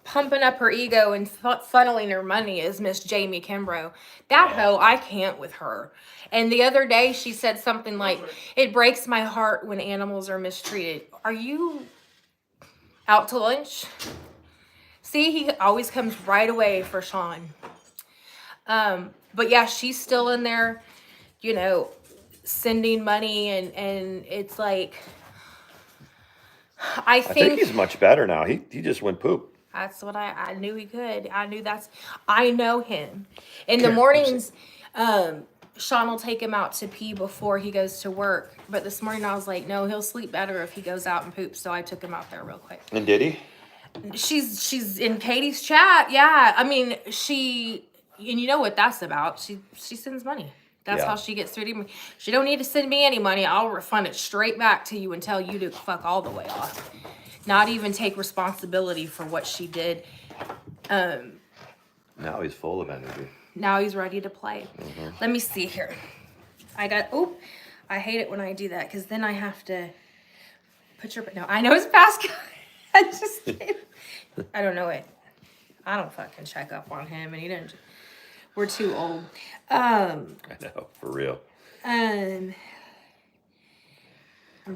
pumping up her ego and funneling her money is Miss Jamie Kimbrough. That hoe, I can't with her. And the other day she said something like, "It breaks my heart when animals are mistreated." Are you out to lunch? See, he always comes right away for Sean. But yeah, she's still in there, sending money, and it's like, I think he's much better now. He just went poop. That's what I knew he could. I know him. In the mornings, Sean will take him out to pee before he goes to work. But this morning I was like, no, he'll sleep better if he goes out and poops. So I took him out there real quick. And did he? She's in Katie's chat. Yeah. I mean, and you know what that's about. She sends money. That's how she gets through to me. She don't need to send me any money. I'll refund it straight back to you and tell you to fuck all the way off. Not even take responsibility for what she did. Now he's full of energy. Now he's ready to play. Mm-hmm. Let me see here. I hate it when I do that because then I have to no, I know his passcode. I just kidding. I don't know it. I don't fucking check up on him and he didn't. We're too old. I know, for real. I'm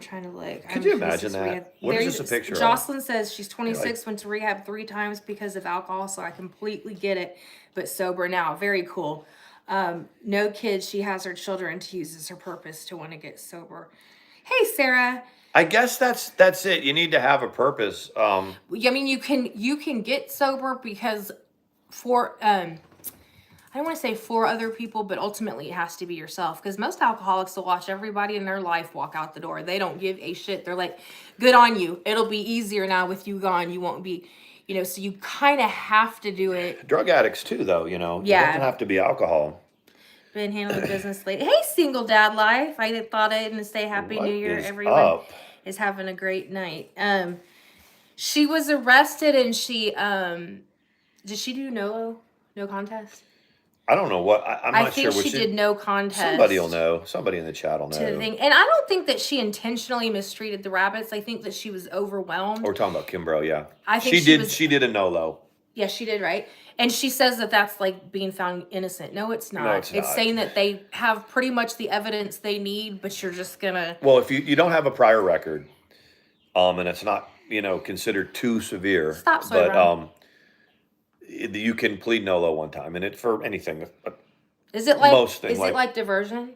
trying to look. Could you imagine that? What is this a picture of? Jocelyn says she's 26, went to rehab 3 times because of alcohol, so I completely get it, but sober now. Very cool. No kids. She has her children to use as her purpose to want to get sober. Hey, Sarah. I guess that's it. You need to have a purpose. I mean, you can get sober because I don't want to say for other people, but ultimately it has to be yourself. Because most alcoholics will watch everybody in their life walk out the door. They don't give a shit. They're like, good on you. It'll be easier now with you gone. You won't be, so you kind of have to do it. Drug addicts too, though, It Yeah. doesn't have to be alcohol. Been handling business late. Hey, single dad life. I thought I didn't say Happy New What Year. is Everyone up? is having a great night. She was arrested and she did she do no contest? I don't know what I'm I not sure think what she did no contest. somebody will know. Somebody in the chat will To the know. thing, and I don't think that she intentionally mistreated the rabbits. I think that she was overwhelmed. We're talking about Kimbrough, yeah. I think She did a no-lo. Yeah, she did, right? And she says that that's like being found innocent. No, it's not. No, it's not. Saying that they have pretty much the evidence they need, but you're just gonna. Well, if you don't have a prior record, and it's not considered too severe, Stop, Sawyer. but you can plead no-lo one time, and it for anything. Is it like most thing, is it like diversion?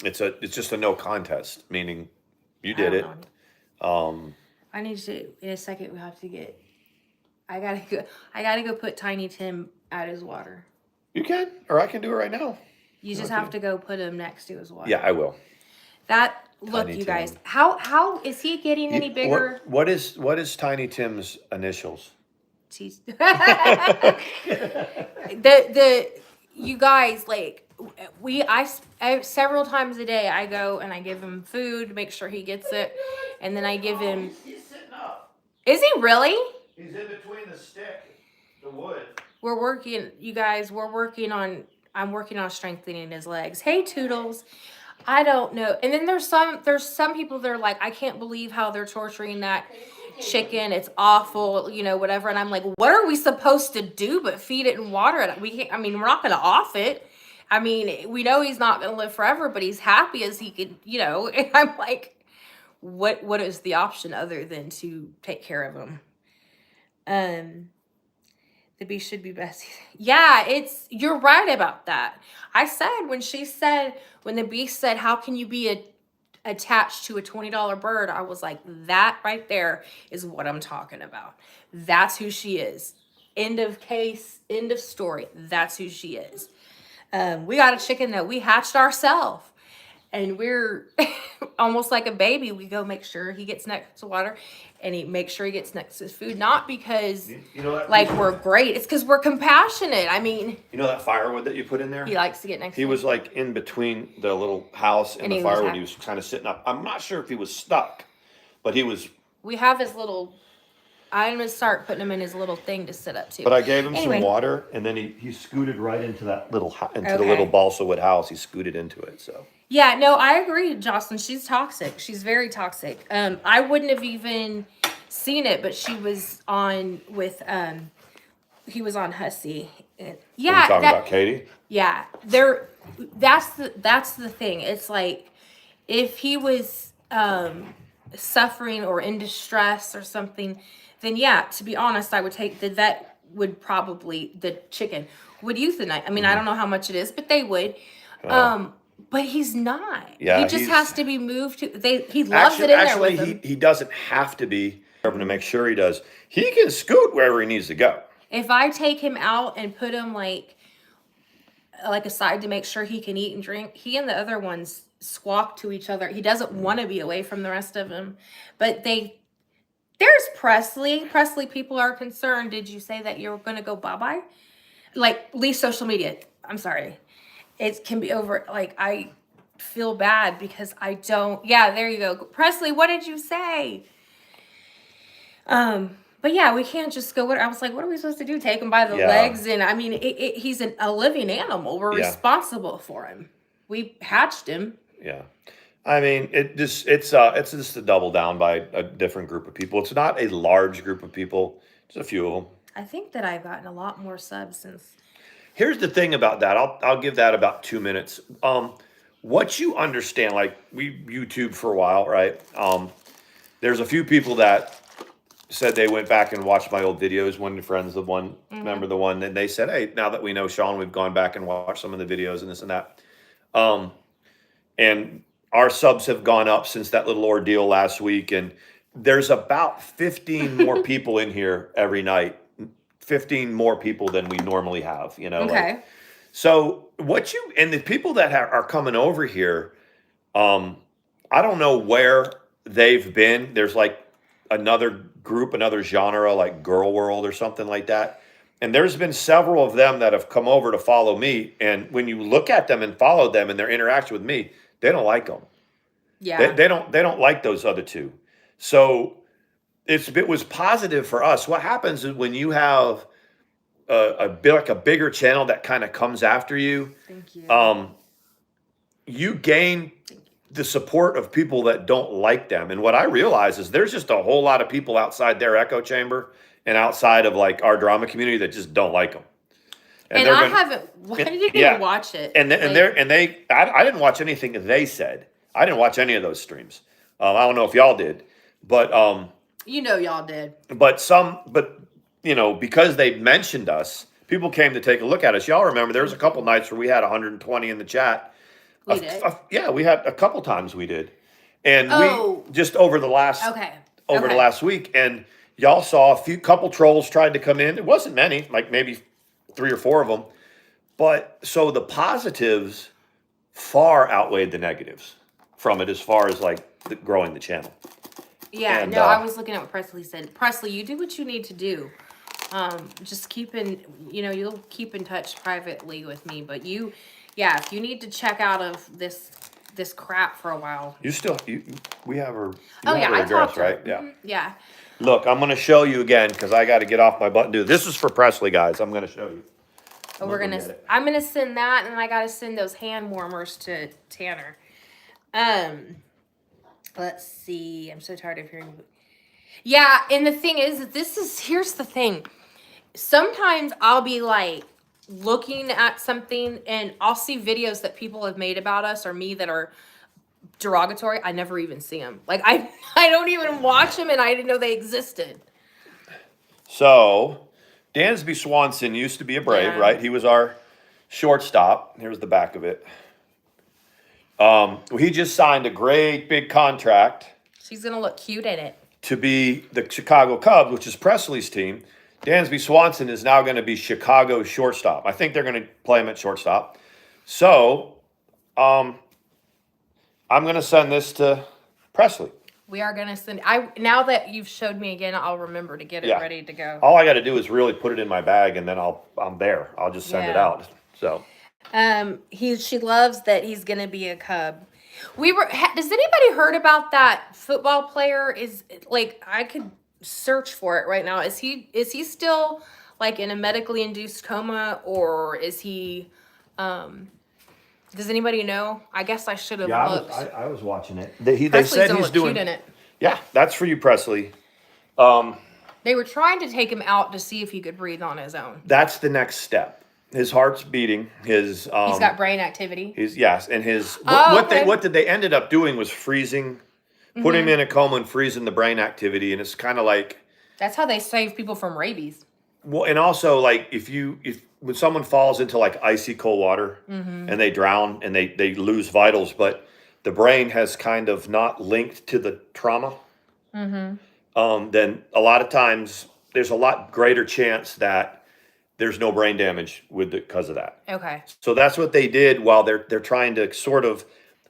It's just a no contest, meaning you I did don't it. know. I need to in a second. We have to get. I gotta go put Tiny Tim at his water. You can, or I can do it right now. You just have to go put him next to his water. Yeah, I will. Look, Tiny you guys. Tim. How is he getting any bigger? What is Tiny Tim's initials? You guys, like I several times a day I go and I give him food, make sure he gets it, and then I give him. He's sitting up. Is he really? He's in between the stick, the wood. We're working, you guys. I'm working on strengthening his legs. Hey, Toodles. I don't know. And then there's some people that are like, I can't believe how they're torturing that chicken. It's awful, whatever. And I'm like, what are we supposed to do but feed it and water it? We can't. I mean, we're not going to off it. I mean, we know he's not going to live forever, but he's happy as he could, And I'm like, what is the option other than to take care of him? The beast should be best. Yeah, you're right about that. I said when the beast said, how can you be attached to a $20 bird? I was like, that right there is what I'm talking about. That's who she is. End of case, end of story. That's who she is. We got a chicken that we hatched ourselves. And we're almost like a baby. We go make sure he gets next to water and make sure he gets next to his food. Not because we're great. It's because we're compassionate. I mean. You know that firewood that you put in there? He likes to get next to it. He was like in between the little house and the firewood. He was kind of sitting up. I'm not sure if he was stuck, but he was. We have his little. I'm going to start putting him in his little thing to sit up to. But I gave him some water, and then he scooted right into that little the little balsa wood house. He scooted into it. So. Yeah, no, I agree, Jocelyn. She's toxic. She's very toxic. I wouldn't have even seen it, but she was on with he was on Hussey. Yeah, you talking about Katie? Yeah, that's the thing. It's like if he was suffering or in distress or something, then yeah, to be honest, I would take the vet would probably the chicken would euthanize. I mean, I don't know how much it is, but they would. But he's not. Yeah, he just has to be moved to. He loves it in there with him. He doesn't have to be. To make sure he does. He can scoot wherever he needs to go. If I take him out and put him like aside to make sure he can eat and drink, he and the other ones squawk to each other. He doesn't want to be away from the rest of them. But there's Presley. Presley, people are concerned. Did you say that you're going to go bye-bye? Like, leave social media. I'm sorry. It can be over. Like, I feel bad because I don't. Yeah, there you go. Presley, what did you say? But yeah, we can't just go. I was like, what are we supposed to do? Take him by the legs? And I mean, he's a living animal. We're responsible for him. We hatched him. Yeah. I mean, it's just a double down by a different group of people. It's not a large group of people. Just a few of them. I think that I've gotten a lot more subs since. Here's the thing about that. I'll give that about 2 minutes. What you understand, like we YouTube for a while, right? There's a few people that said they went back and watched my old videos. One of the friends, remember the one, and they said, hey, now that we know Sean, we've gone back and watched some of the videos and this and that. And our subs have gone up since that little ordeal last week. And there's about 15 more people in here every night. 15 more people than we normally have, Okay. So and the people that are coming over here, I don't know where they've been. There's like another group, another genre, like Girl World or something like that. And there's been several of them that have come over to follow me. And when you look at them and follow them and their interaction with me, they don't like them. Yeah. They don't like those other two. So it was positive for us. What happens is when you have like a bigger channel that kind of comes after you, Thank you. You gain the support of people that don't like them. And what I realize is there's just a whole lot of people outside their echo chamber and outside of like our drama community that just don't like them. And I haven't. Why did you even watch it? I didn't watch anything they said. I didn't watch any of those streams. I don't know if y'all did, but y'all did. But because they mentioned us, people came to take a look at us. Y'all remember there was a couple nights where we had 120 in the chat. We did. Yeah, we had a couple times we did, and we just over the last the last week, and y'all saw couple trolls tried to come in. It wasn't many, like maybe 3 or 4 of them, but so the positives far outweighed the negatives from it as far as like growing the channel. Yeah, and, I was looking at what Presley said. Presley, you do what you need to do. Just you'll keep in touch privately with me, but if you need to check out of this crap for a while. We have her. I address, talked right? Yeah. Yeah. Look, I'm going to show you again because I got to get off my butt and do this. This is for Presley, guys. I'm going to show you. I'm gonna send that, and I gotta send those hand warmers to Tanner. Let's see. I'm so tired of hearing. Yeah, and the thing is, here's the thing. Sometimes I'll be like looking at something, and I'll see videos that people have made about us or me that are derogatory. I never even see them. Like I don't even watch them, and I didn't know they existed. So, Dansby Swanson used to be a Brave, right? He was our shortstop. Here's the back of it. He just signed a great big contract. She's gonna look cute in it. To be the Chicago Cubs, which is Presley's team. Dansby Swanson is now going to be Chicago's shortstop. I think they're going to play him at shortstop. So, I'm going to send this to Presley. We are going to send. Now that you've showed me again, I'll remember to get it ready to go. All I got to do is really put it in my bag, and then I'm there. I'll just send it out. So. She loves that he's going to be a Cub. Does anybody heard about that football player? I could search for it right now. Is he still like in a medically induced coma, or is he, does anybody know? I guess I should have looked. I was watching it. They said he's doing cute in it. Yeah, that's for you, Presley. They were trying to take him out to see if he could breathe on his own. That's the next step. His heart's beating. He's got brain activity. And what did they ended up doing was freezing, put him in a coma and freezing the brain activity, and it's kind of like that's how they save people from rabies. Well, and also like if when someone falls into like icy cold water and they drown and they lose vitals, but the brain has kind of not linked to the trauma, then a lot of times there's a lot greater chance that there's no brain damage because of that. Okay. So that's what they did while they're trying to sort of.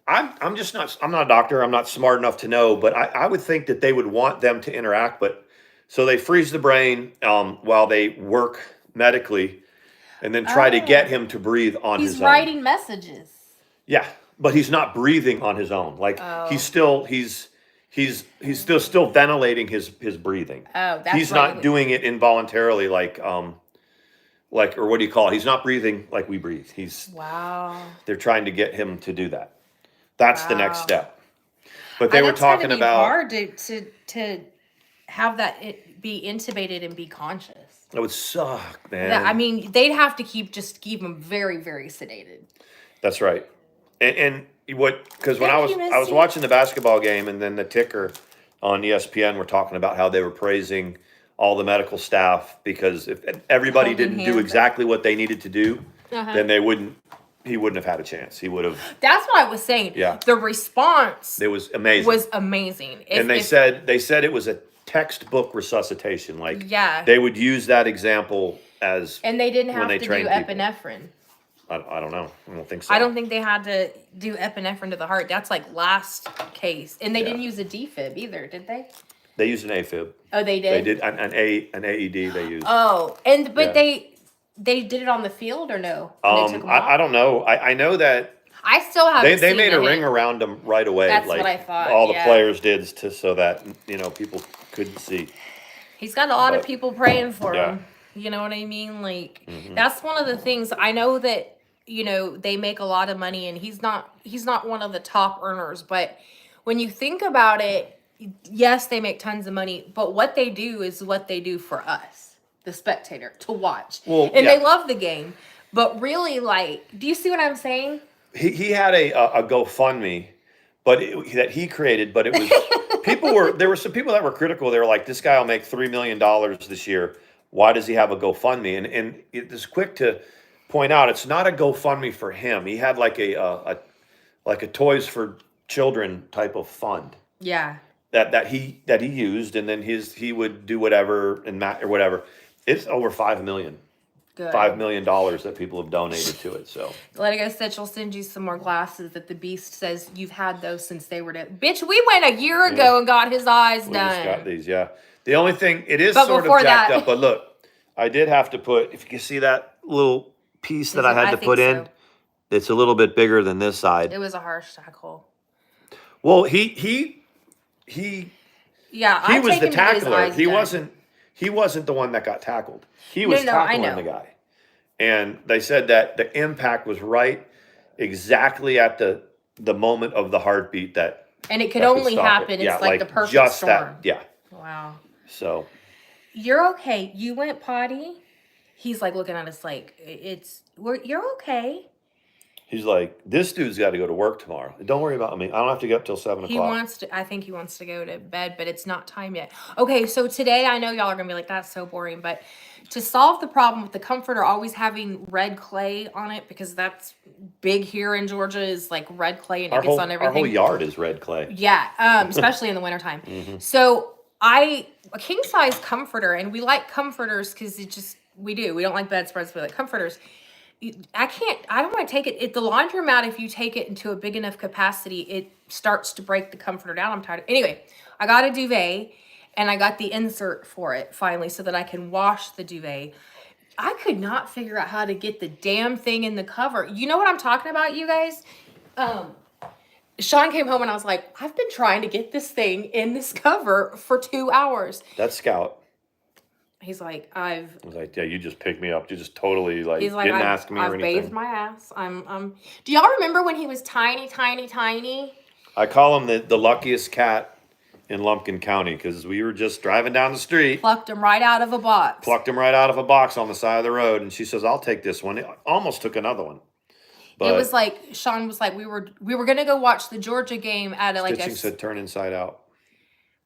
I'm not a doctor. I'm not smart enough to know, but I would think that they would want them to interact. But so they freeze the brain while they work medically, and then try to get him to breathe on his own. He's writing messages. Yeah, but he's not breathing on his own. Like he's still ventilating his breathing. Oh, that's he's not doing it involuntarily or what do you call it? He's not breathing like we breathe. They're trying to get him to do that. That's the next step. But they were talking about hard to have that be intubated and be conscious. It would suck, man. I mean, they'd have to keep him very, very sedated. That's right. And because when I was watching the basketball game, and then the ticker on ESPN were talking about how they were praising all the medical staff, because if everybody didn't do exactly what they needed to do, then he wouldn't have had a chance. He would have. That's what I was saying. Yeah. The response was amazing. And they said it was a textbook resuscitation. Like they would use that example as. And they didn't have to do epinephrine. I don't know. I don't think so. I don't think they had to do epinephrine to the heart. That's like last case. And they didn't use a defib either, did they? They used an AFib. Oh, they They did? did an AED they used. Oh, but Yeah. they did it on the field or no? And they took them off? I don't know. I know that I still haven't they seen made the a ring hit. around them right away. That's like what I thought, all the yeah. players did so that people couldn't see. He's got a lot of But, people praying for yeah. him. You know what I mean? Like Mhm. that's one of the things I know that they make a lot of money and he's not one of the top earners, but when you think about it, yes, they make tons of money, but what they do is what they do for us, the spectator, to watch. Well, and yeah. they love the game. But really, like, do you see what I'm saying? He had a GoFundMe, but that he created. But it was there were some people that were critical. They were like, "This guy will make $3 million this year. Why does he have a GoFundMe?" And it is quick to point out it's not a GoFundMe for him. He had like a Toys for Children type of fund. Yeah. That he used, and then he would do whatever or whatever. It's over $5 million. Good. $5 million that people have donated to it. So Let it go, Stitch. I'll send you some more glasses that the Beast says you've had those since they were bitch, we went a year ago and got his eyes we done. just got these. Yeah. The only thing, it is But sort of before jacked that- up. But look, I did have to put, if you can see that little piece that I had to think put in, so. it's a little bit bigger than this side. It was a harsh tackle. Well, he Yeah, was the tackler. He wasn't. wasn't the one that got tackled. He was tackling the guy. And they said that the impact was right exactly at the moment of the heartbeat that. And it could only happen. Yeah, It's like the perfect just storm. that. Yeah. Wow. So. You're okay. You went potty. He's like looking at us like you're okay. He's like, this dude's got to go to work tomorrow. Don't worry about me. I don't have to get up till 7 o'clock. I think he wants to go to bed, but it's not time yet. Okay, so today I know y'all are gonna be like, that's so boring, but to solve the problem with the comforter always having red clay on it, because that's big here in Georgia, is like red clay and it gets on everything. Our whole yard is red clay. Yeah, especially in the wintertime. Mm-hmm. So a king size comforter, and we like comforters because we don't like bedspreads, we like comforters. I don't want to take it. At the laundromat, if you take it into a big enough capacity, it starts to break the comforter down. I'm tired. Anyway, I got a duvet and I got the insert for it finally so that I can wash the duvet. I could not figure out how to get the damn thing in the cover. You know what I'm talking about, you guys? Sean came home and I was like, I've been trying to get this thing in this cover for 2 hours. That's Scout. He's like, I was like, yeah, you just picked me up. You just totally he's like, didn't ask me or anything. I've bathed my ass. Do y'all remember when he was tiny, tiny, tiny? I call him the luckiest cat in Lumpkin County because we were just driving down the street. Plucked him right out of a box. Plucked him right out of a box on the side of the road. And she says, I'll take this one. It almost took another one. But it was like, Sean was like, we were going to go watch the Georgia game at Stitching said turn inside out.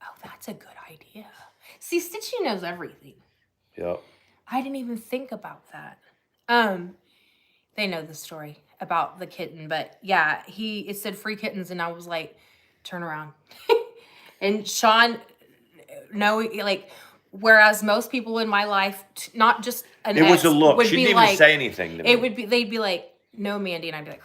Oh, that's a good idea. See, Stitching knows everything. Yep. I didn't even think about that. They know the story about the kitten, but yeah, it said free kittens, and I was like, turn around. And Sean, no, like, whereas most people in my life, not just an It was ex, a look. would She be didn't like, even say anything to me. They'd be like, no, Mandy, and I'd be like,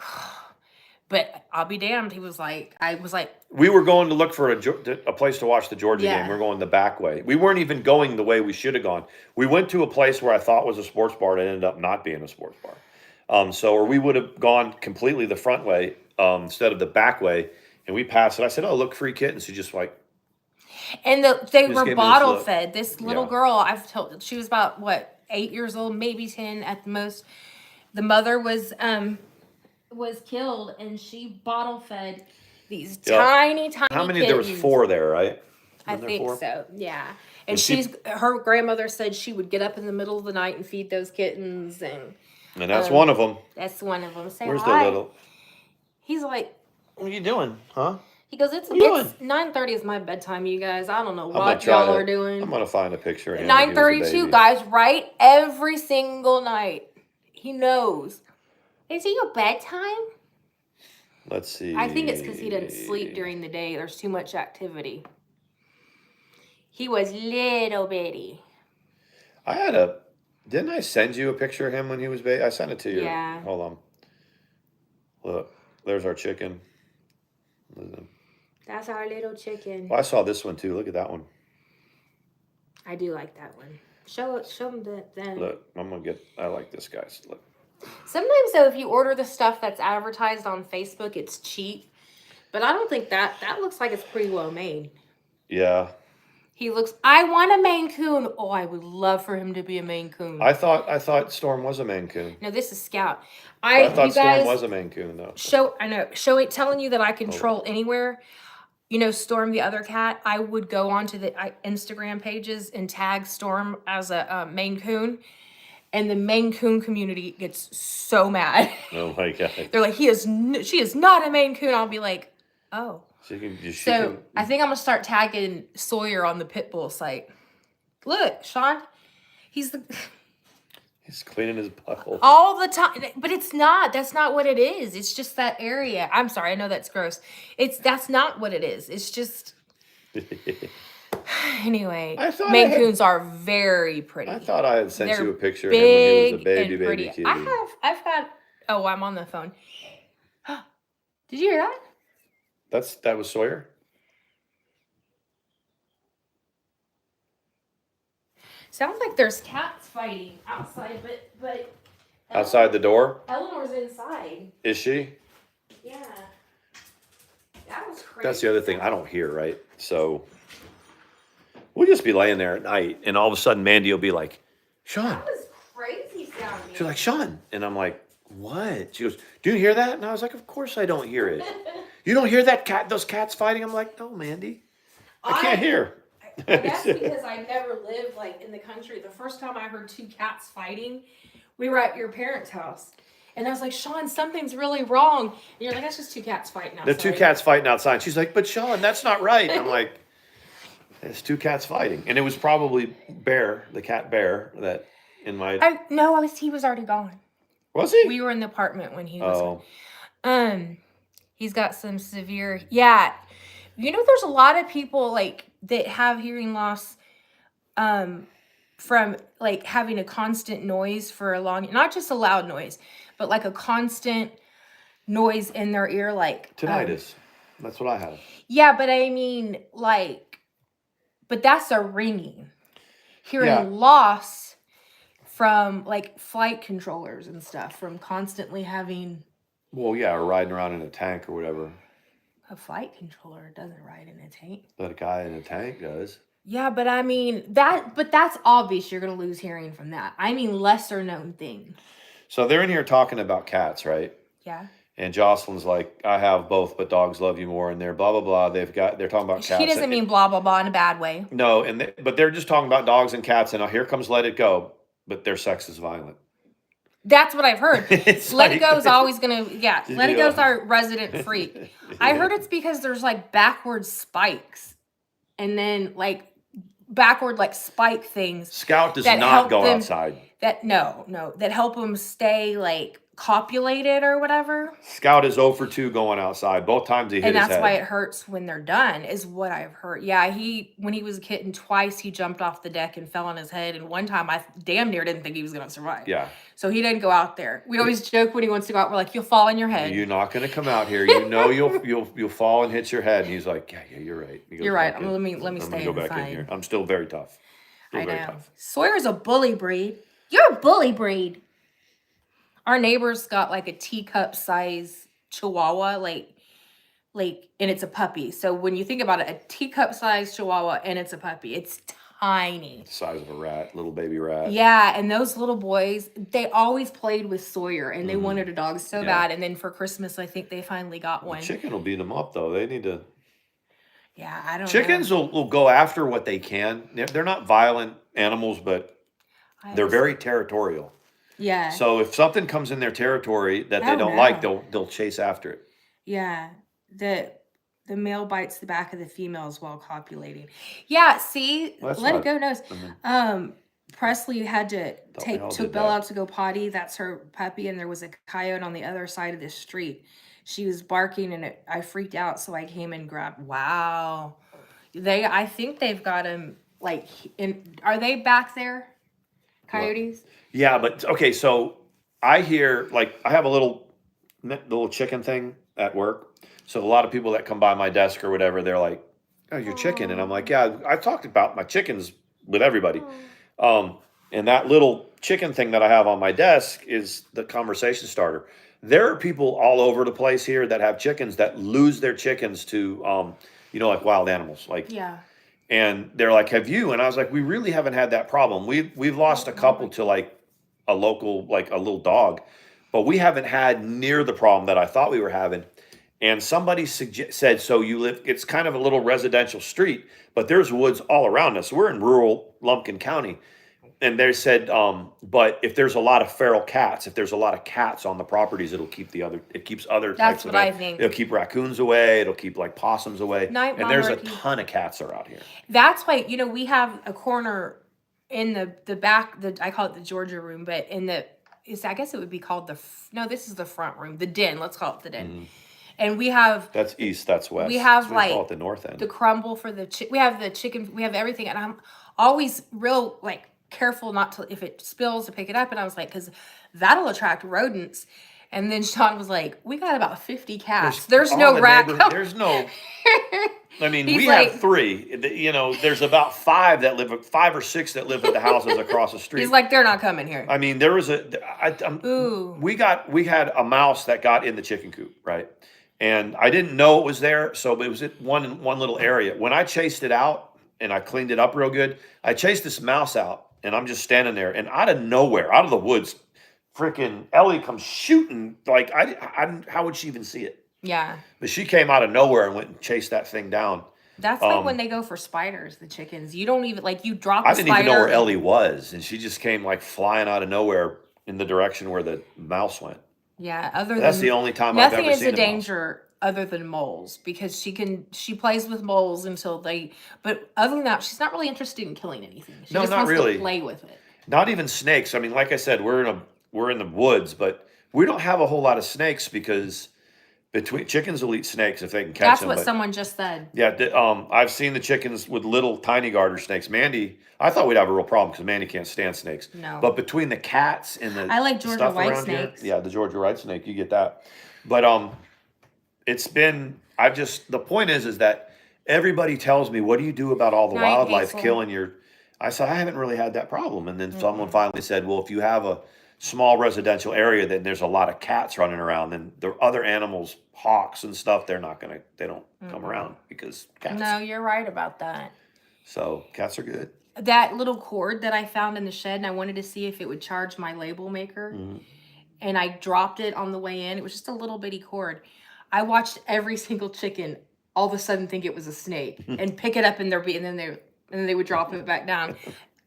but I'll be damned. I was like, we were going to look for a place to watch the Georgia game. We were going the back way. We weren't even going the way we should have gone. We went to a place where I thought was a sports bar. It ended up not being a sports bar. Or we would have gone completely the front way instead of the back way. And we passed it. I said, "Oh, look, free kittens." She just like. And they were bottle fed. This little girl, she was about 8 years old, maybe 10 at the most. The mother was killed, and she bottle fed these tiny How many? kittens. There was 4 there, right? I think so. Yeah. And her grandmother said she would get up in the middle of the night and feed those kittens, and that's one of them. That's one of them. Say Where's hi. the little? He's like, what are you doing, huh? He goes, it's 9:30 is my bedtime, you guys. I don't know what y'all are doing. I'm gonna find a picture of him. 9:32, guys, right? Every single night. He knows. Is it your bedtime? Let's see. I think it's because he didn't sleep during the day. There's too much activity. He was little bitty. Didn't I send you a picture of him when he was baby? I sent it to you. Yeah. Hold on. Look, there's our chicken. That's our little chicken. Well, I saw this one too. Look at that one. I do like that one. Show them then. Look, I like this guy. Look. Sometimes though, if you order the stuff that's advertised on Facebook, it's cheap. But I don't think that looks like it's pretty well made. Yeah. I want a Maine Coon. Oh, I would love for him to be a Maine Coon. I thought Storm was a Maine Coon. No, this is Scout. I thought Storm was a Maine Coon though. Telling you that I control anywhere. You know, Storm, the other cat, I would go onto the Instagram pages and tag Storm as a Maine Coon. And the Maine Coon community gets so mad. Oh my God. They're like, she is not a Maine Coon. I'll be like, oh. I think I'm going to start tagging Sawyer on the Pitbull site. Look, Sean, he's cleaning his butthole. All the time. But that's not what it is. It's just that area. I'm sorry. I know that's gross. That's not what it is. It's just... Anyway, Maine Coons are very pretty. I thought I had sent you a picture of him when he was a baby kitty. I've got... Oh, I'm on the phone. Did you hear that? That was Sawyer? Sounds like there's cats fighting outside, but outside the door? Eleanor's inside. Is she? Yeah. That was crazy. That's the other thing. I don't hear, right? So we'll just be laying there at night, and all of a sudden Mandi will be like, Sean. That was crazy sounding. She's like, Sean. And I'm like, what? She goes, do you hear that? And I was like, of course I don't hear it. You don't hear those cats fighting? I'm like, no, Mandi. I can't hear. I guess because I never lived like in the country. The first time I heard two cats fighting, we were at your parents' house. And I was like, Sean, something's really wrong. And you're like, that's just two cats fighting outside. The two cats fighting outside. She's like, but Sean, that's not right. I'm like, it's two cats fighting. And it was probably Bear, the cat Bear, that in my... he was already gone. Was he? We were in the apartment when he was gone. He's got some severe... Yeah. You know, there's a lot of people like that have hearing loss from like having a constant noise for a long... Not just a loud noise, but like a constant noise in their ear, like... Tinnitus. That's what I have. Yeah, but I mean, like... But that's a ringing. Hearing loss from like flight controllers and stuff, from constantly having... Well, yeah, or riding around in a tank or whatever. A flight controller doesn't ride in a tank. But a guy in a tank does. Yeah, but I mean, that's obvious you're going to lose hearing from that. I mean, lesser known thing. So they're in here talking about cats, right? Yeah. And Jocelyn's like, I have both, but dogs love you more. And they're blah, blah, blah. They're talking about cats. He doesn't mean blah, blah, blah in a bad way. No, but they're just talking about dogs and cats. And here comes Let It Go. But their sex is violent. That's what I've heard. Let It Go is always going to, Let It Go is our resident freak. I heard it's because there's like backward spikes. And then like backward like spike things. Scout does not go outside. That help them stay like copulated or whatever. Scout is 0 for 2 going outside. Both times he hit his head. And that's why it hurts when they're done, is what I've heard. Yeah, when he was a kitten, twice he jumped off the deck and fell on his head. And one time I damn near didn't think he was going to survive. Yeah. So he didn't go out there. We always joke when he wants to go out, we're like, you'll fall on your head. You're not going to come out here. You know you'll fall and hit your head. And he's like, yeah, you're right. You're right. Let me stay go back in here. I'm still very tough. I know. Sawyer's a bully breed. You're a bully breed. Our neighbor's got like a teacup size Chihuahua, like, and it's a puppy. So when you think about it, a teacup size Chihuahua and it's a puppy, it's tiny. The size of a rat, little baby rat. Yeah, and those little boys, they always played with Sawyer, and they wanted a dog so bad. And then for Christmas, I think they finally got one. The chicken will beat them up though. They need to. Yeah, I don't know. Chickens will go after what they can. They're not violent animals, but they're very territorial. Yeah. So if something comes in their territory that they don't like, they'll chase after it. Yeah. The male bites the back of the females while copulating. Yeah, see? Let It Go knows. Presley had to took Belle out to go potty. That's her puppy, and there was a coyote on the other side of the street. She was barking, and I freaked out, so I came and grabbed. Wow. I think they've got him, like, are they back there? Coyotes? Yeah, but okay, so I hear, like, I have a little chicken thing at work. So a lot of people that come by my desk or whatever, they're like, oh, your chicken. And I'm like, yeah, I talked about my chickens with everybody. And that little chicken thing that I have on my desk is the conversation starter. There are people all over the place here that have chickens that lose their chickens to, like wild animals, like. Yeah. And they're like, "Have you?" And I was like, "We really haven't had that problem. We've lost a couple to like a local, like a little dog, but we haven't had near the problem that I thought we were having." And somebody said, "So you live? It's kind of a little residential street, but there's woods all around us. We're in rural Lumpkin County." And they said, "But if there's a lot of feral cats, if there's a lot of cats on the properties, it keeps other That's types what of I think. It'll keep raccoons away. It'll keep like possums away. Night And there's a monarchy. ton of cats around here. That's why, we have a corner in the back, I call it the Georgia room, but I guess it would be called no, this is the front room, the den. Let's call it the den. And we have That's east, that's west. we have So like call it the north end. the crumble for we have the chicken, we have everything, and I'm always real like careful not to, if it spills, to pick it up. And I was like, because that'll attract rodents. And then Sean was like, "We got about 50 cats. There's no rat." There's no. I mean, He's we like- have 3. There's about 5 or 6 that live at the houses across the street. He's like, "They're not coming here." I mean, there was Ooh. we had a mouse that got in the chicken coop, right? And I didn't know it was there, so it was at one little area. When I chased it out and I cleaned it up real good, I chased this mouse out, and I'm just standing there, and out of nowhere, out of the woods, freaking Ellie comes shooting. Like how would she even see it? Yeah. But she came out of nowhere and went and chased that thing down. That's like when they go for spiders, the chickens. You don't even, like, you drop a I didn't spider. even know where Ellie was, and she just came like flying out of nowhere in the direction where the mouse went. Yeah, That's the only time I've ever nothing is seen a danger other than moles, because she plays with moles until but other than that, she's not really interested in killing anything. She No, just not wants really. to play with it. Not even snakes. I mean, like I said, we're in the woods, but we don't have a whole lot of snakes because chickens will eat snakes if they can catch them. That's what someone just said. Yeah, I've seen the chickens with little tiny garter snakes. Mandy, I thought we'd have a real problem because Mandy can't stand snakes. No. But between the cats and the I like Georgia stuff white around snakes. here, yeah, the Georgia white snake, you get that. But the point is that everybody tells me, "What do you do about all the Night wildlife Hazel. killing your?" I said, "I haven't really had that problem." And then someone finally said, "Well, if you have a small residential area, then there's a lot of cats running around, then the other animals, hawks and stuff, they don't come around because cats." No, you're right about that. So cats are good. That little cord that I found in the shed, and I wanted to see if it would charge my label maker. And I dropped it on the way in. It was just a little bitty cord. I watched every single chicken all of a sudden think it was a snake and pick it up, and then they would drop it back down.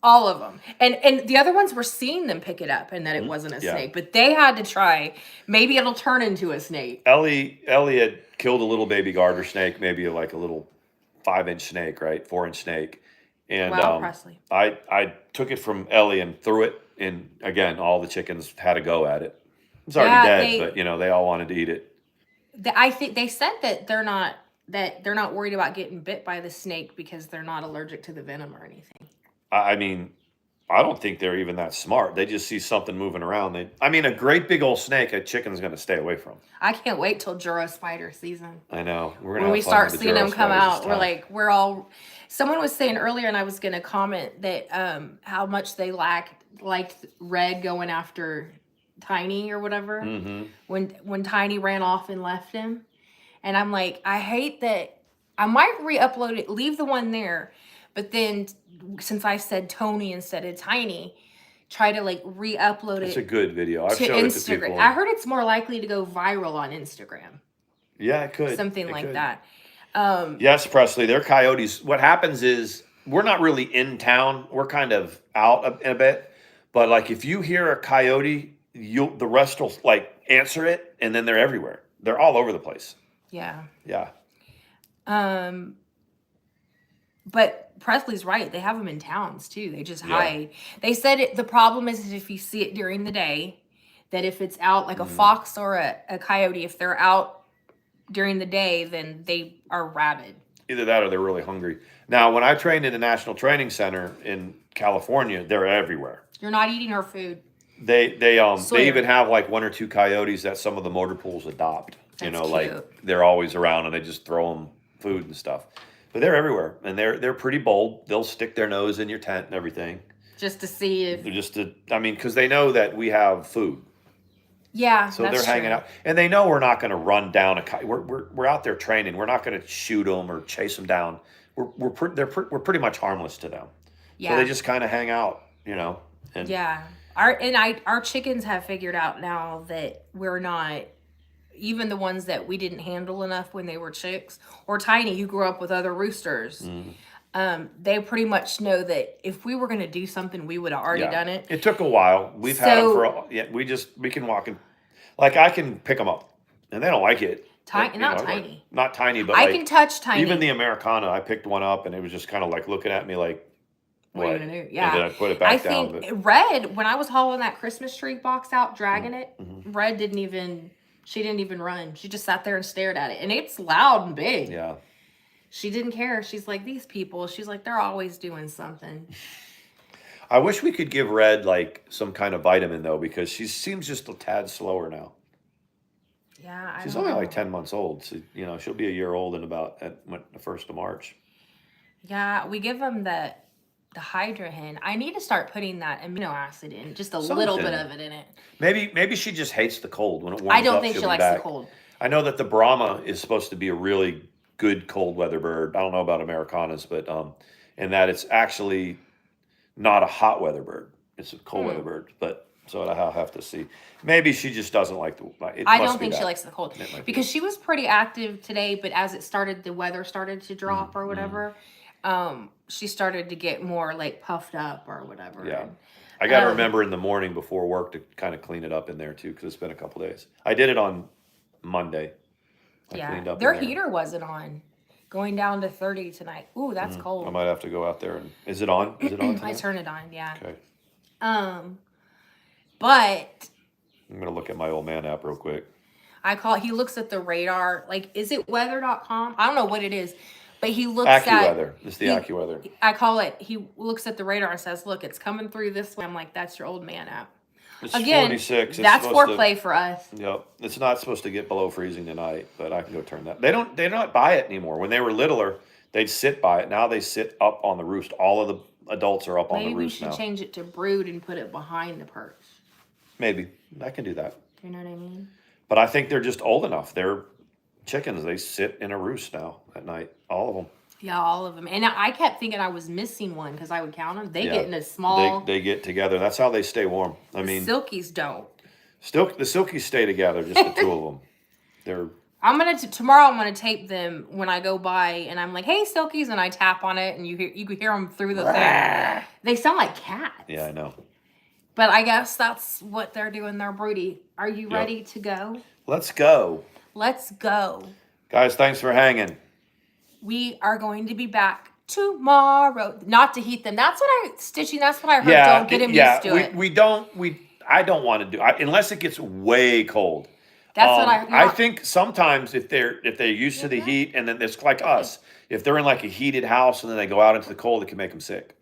All of them. And the other ones were seeing them pick it up and that it wasn't a snake. But they had to try. Maybe it'll turn into a snake. Ellie had killed a little baby garter snake, maybe like a little 5-inch snake, right? 4-inch snake. And Wow, Presley. I took it from Ellie and threw it. And again, all the chickens had a go at it. It's already dead, but they all wanted to eat it. I think they said that they're not worried about getting bit by the snake because they're not allergic to the venom or anything. I mean, I don't think they're even that smart. They just see something moving around. A great big old snake, a chicken's going to stay away from. I can't wait till Juro spider season. I know. When we start seeing them come out, we're all. Someone was saying earlier, and I was going to comment that how much they liked Red going after Tiny or whatever. When Tiny ran off and left him, and I'm like, I hate that. I might re-upload it, leave the one there, but then since I said Tony instead of Tiny, try to re-upload it. It's a good video. I've to showed Instagram. it to people. I heard it's more likely to go viral on Instagram. Yeah, it could. Something It like could. that. Yes, Presley, they're coyotes. What happens is we're not really in town. We're kind of out a bit. But if you hear a coyote, the rest will answer it, and then they're everywhere. They're all over the place. Yeah. Yeah. But Presley's right. They have them in towns too. They just hide. They said the problem is if you see it during the day, that if it's out like a fox or a coyote, if they're out during the day, then they are rabid. Either that or they're really hungry. Now, when I trained in the National Training Center in California, they're everywhere. You're not eating her food. They Sawyer. even have 1 or 2 coyotes that some of the motor pools adopt. That's cute. They're always around and they just throw them food and stuff. But they're everywhere, and they're pretty bold. They'll stick their nose in your tent and everything. Just to see if. I mean, because they know that we have food. Yeah, So that's they're hanging true. out, and they know we're not going to run down a kite. We're out there training. We're not going to shoot them or chase them down. We're pretty much harmless to them. So they Yeah. just kind of hang out, you know. And Yeah. Our chickens have figured out now that we're not, even the ones that we didn't handle enough when they were chicks, or Tiny, who grew up with other roosters. They pretty much know that if we were going to do something, we would have already done it. It took a while. We've had them for we can walk in, like I can pick them up, and they don't like it. Tiny, You not know, Tiny. not tiny, but I like can touch Tiny. even the Americana. I picked one up, and it was just kind of like looking at me like, What are you gonna do? Yeah. And then I put it back down. I think Red, when I was hauling that Christmas tree box out, dragging it, Red she didn't even run. She just sat there and stared at it. And it's loud and big. Yeah. She didn't care. She's like, these people, she's like, they're always doing something. I wish we could give Red like some kind of vitamin though, because she seems just a tad slower now. Yeah, She's only like 10 months old. So, you know, she'll be a year old in about the 1st of March. Yeah, we give them the Hydrohen. I need to start putting that amino acid in, just a little bit of it in it. Maybe she just hates the cold when it warms up. I don't think she likes the cold. I know that the Brahma is supposed to be a really good cold weather bird. I don't know about Americanas, but and that it's actually not a hot weather bird. It's a cold weather bird. But so I'll have to see. Maybe she just doesn't like the. I don't think she likes the cold because she was pretty active today, but as the weather started to drop or whatever. She started to get more like puffed up or whatever. Yeah. I got to remember in the morning before work to kind of clean it up in there too, because it's been a couple days. I did it on Monday. I cleaned up their heater wasn't on. Going down to 30 tonight. Ooh, that's cold. I might have to go out there and is it on? Is it on tonight? I turned it on, yeah. Okay. But I'm gonna look at my old man app real quick. he looks at the radar, like, is it weather.com? I don't know what it is. But he looks at AccuWeather. It's the AccuWeather. I call it. He looks at the radar and says, "Look, it's coming through this way." I'm like, "That's your old man app." It's Again, 46. that's foreplay for us. Yep. It's not supposed to get below freezing tonight, but I can go turn that. They don't buy it anymore. When they were littler, they'd sit by it. Now they sit up on the roost. All of the adults are up on the roost now. Maybe we should change it to brood and put it behind the perch. Maybe. I can do that. You know what I mean? But I think they're just old enough. They're chickens. They sit in a roost now at night. All of them. Yeah, all of them. And I kept thinking I was missing one because I would count them. They get in a small. They get together. That's how they stay warm. I mean, Silkies don't. The silkies stay together. Just the two of them. They're. Tomorrow. I'm gonna tape them when I go by, and I'm like, "Hey, Silkies," and I tap on it, and you can hear them through the thing. They sound like cats. Yeah, I know. But I guess that's what they're doing. They're broody. Are you ready to go? Let's go. Let's go. Guys, thanks for hanging. We are going to be back tomorrow. Not to heat them. That's what I heard. Yeah, don't get him used to it. I don't want to do unless it gets way cold. That's what I think sometimes if they're used to the heat and then it's like us, if they're in like a heated house and then they go out into the cold, it can make them sick.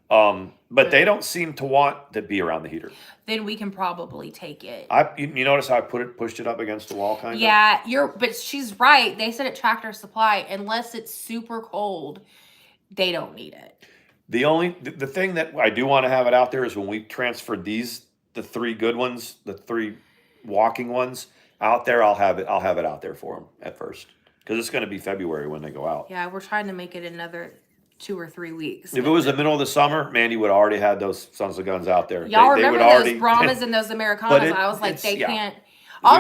But they don't seem to want to be around the heater. Then we can probably take it. You notice how I pushed it up against the wall kind of? Yeah, but she's right. They said at Tractor Supply, unless it's super cold, they don't need it. The thing that I do want to have it out there is when we transfer the 3 good ones, the 3 walking ones out there, I'll have it out there for them at first. Because it's going to be February when they go out. Yeah, we're trying to make it another 2 or 3 weeks. If it was the middle of the summer, Mandy would already had those sons of guns out there. Y'all remember those Brahmas and those Americanas? I was like, they can't. I'll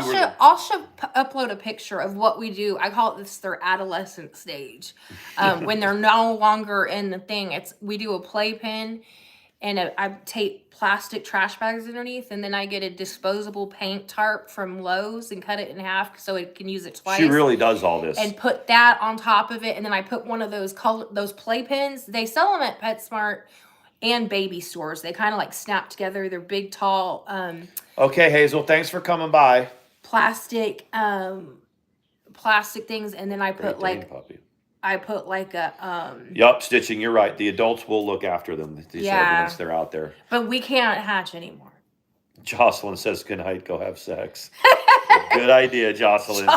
upload a picture of what we do. I call it their adolescent stage, when they're no longer in the thing. We do a playpen, and I tape plastic trash bags underneath, and then I get a disposable paint tarp from Lowe's and cut it in half so it can use it twice. She really does all this. And put that on top of it, and then I put one of those playpens. They sell them at PetSmart and baby stores. They kind of like snap together. They're big, tall. Okay, Hazel, thanks for coming by. Plastic things, and then I put Yup, stitching, you're right. The adults will look after them once they're out there. But we can't hatch anymore. Jocelyn says, good night, go have sex. Good idea, Jocelyn.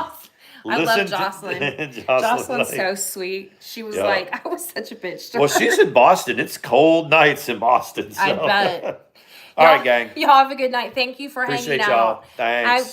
I love Listen to Jocelyn. Jocelyn, Jocelyn's like, so sweet. She was yeah. like, I was such a bitch to Well, her. she's in Boston. It's cold nights in Boston. So. I bet. All right, gang. Y'all have a good night. Thank you for hanging Appreciate out. y'all. Thanks.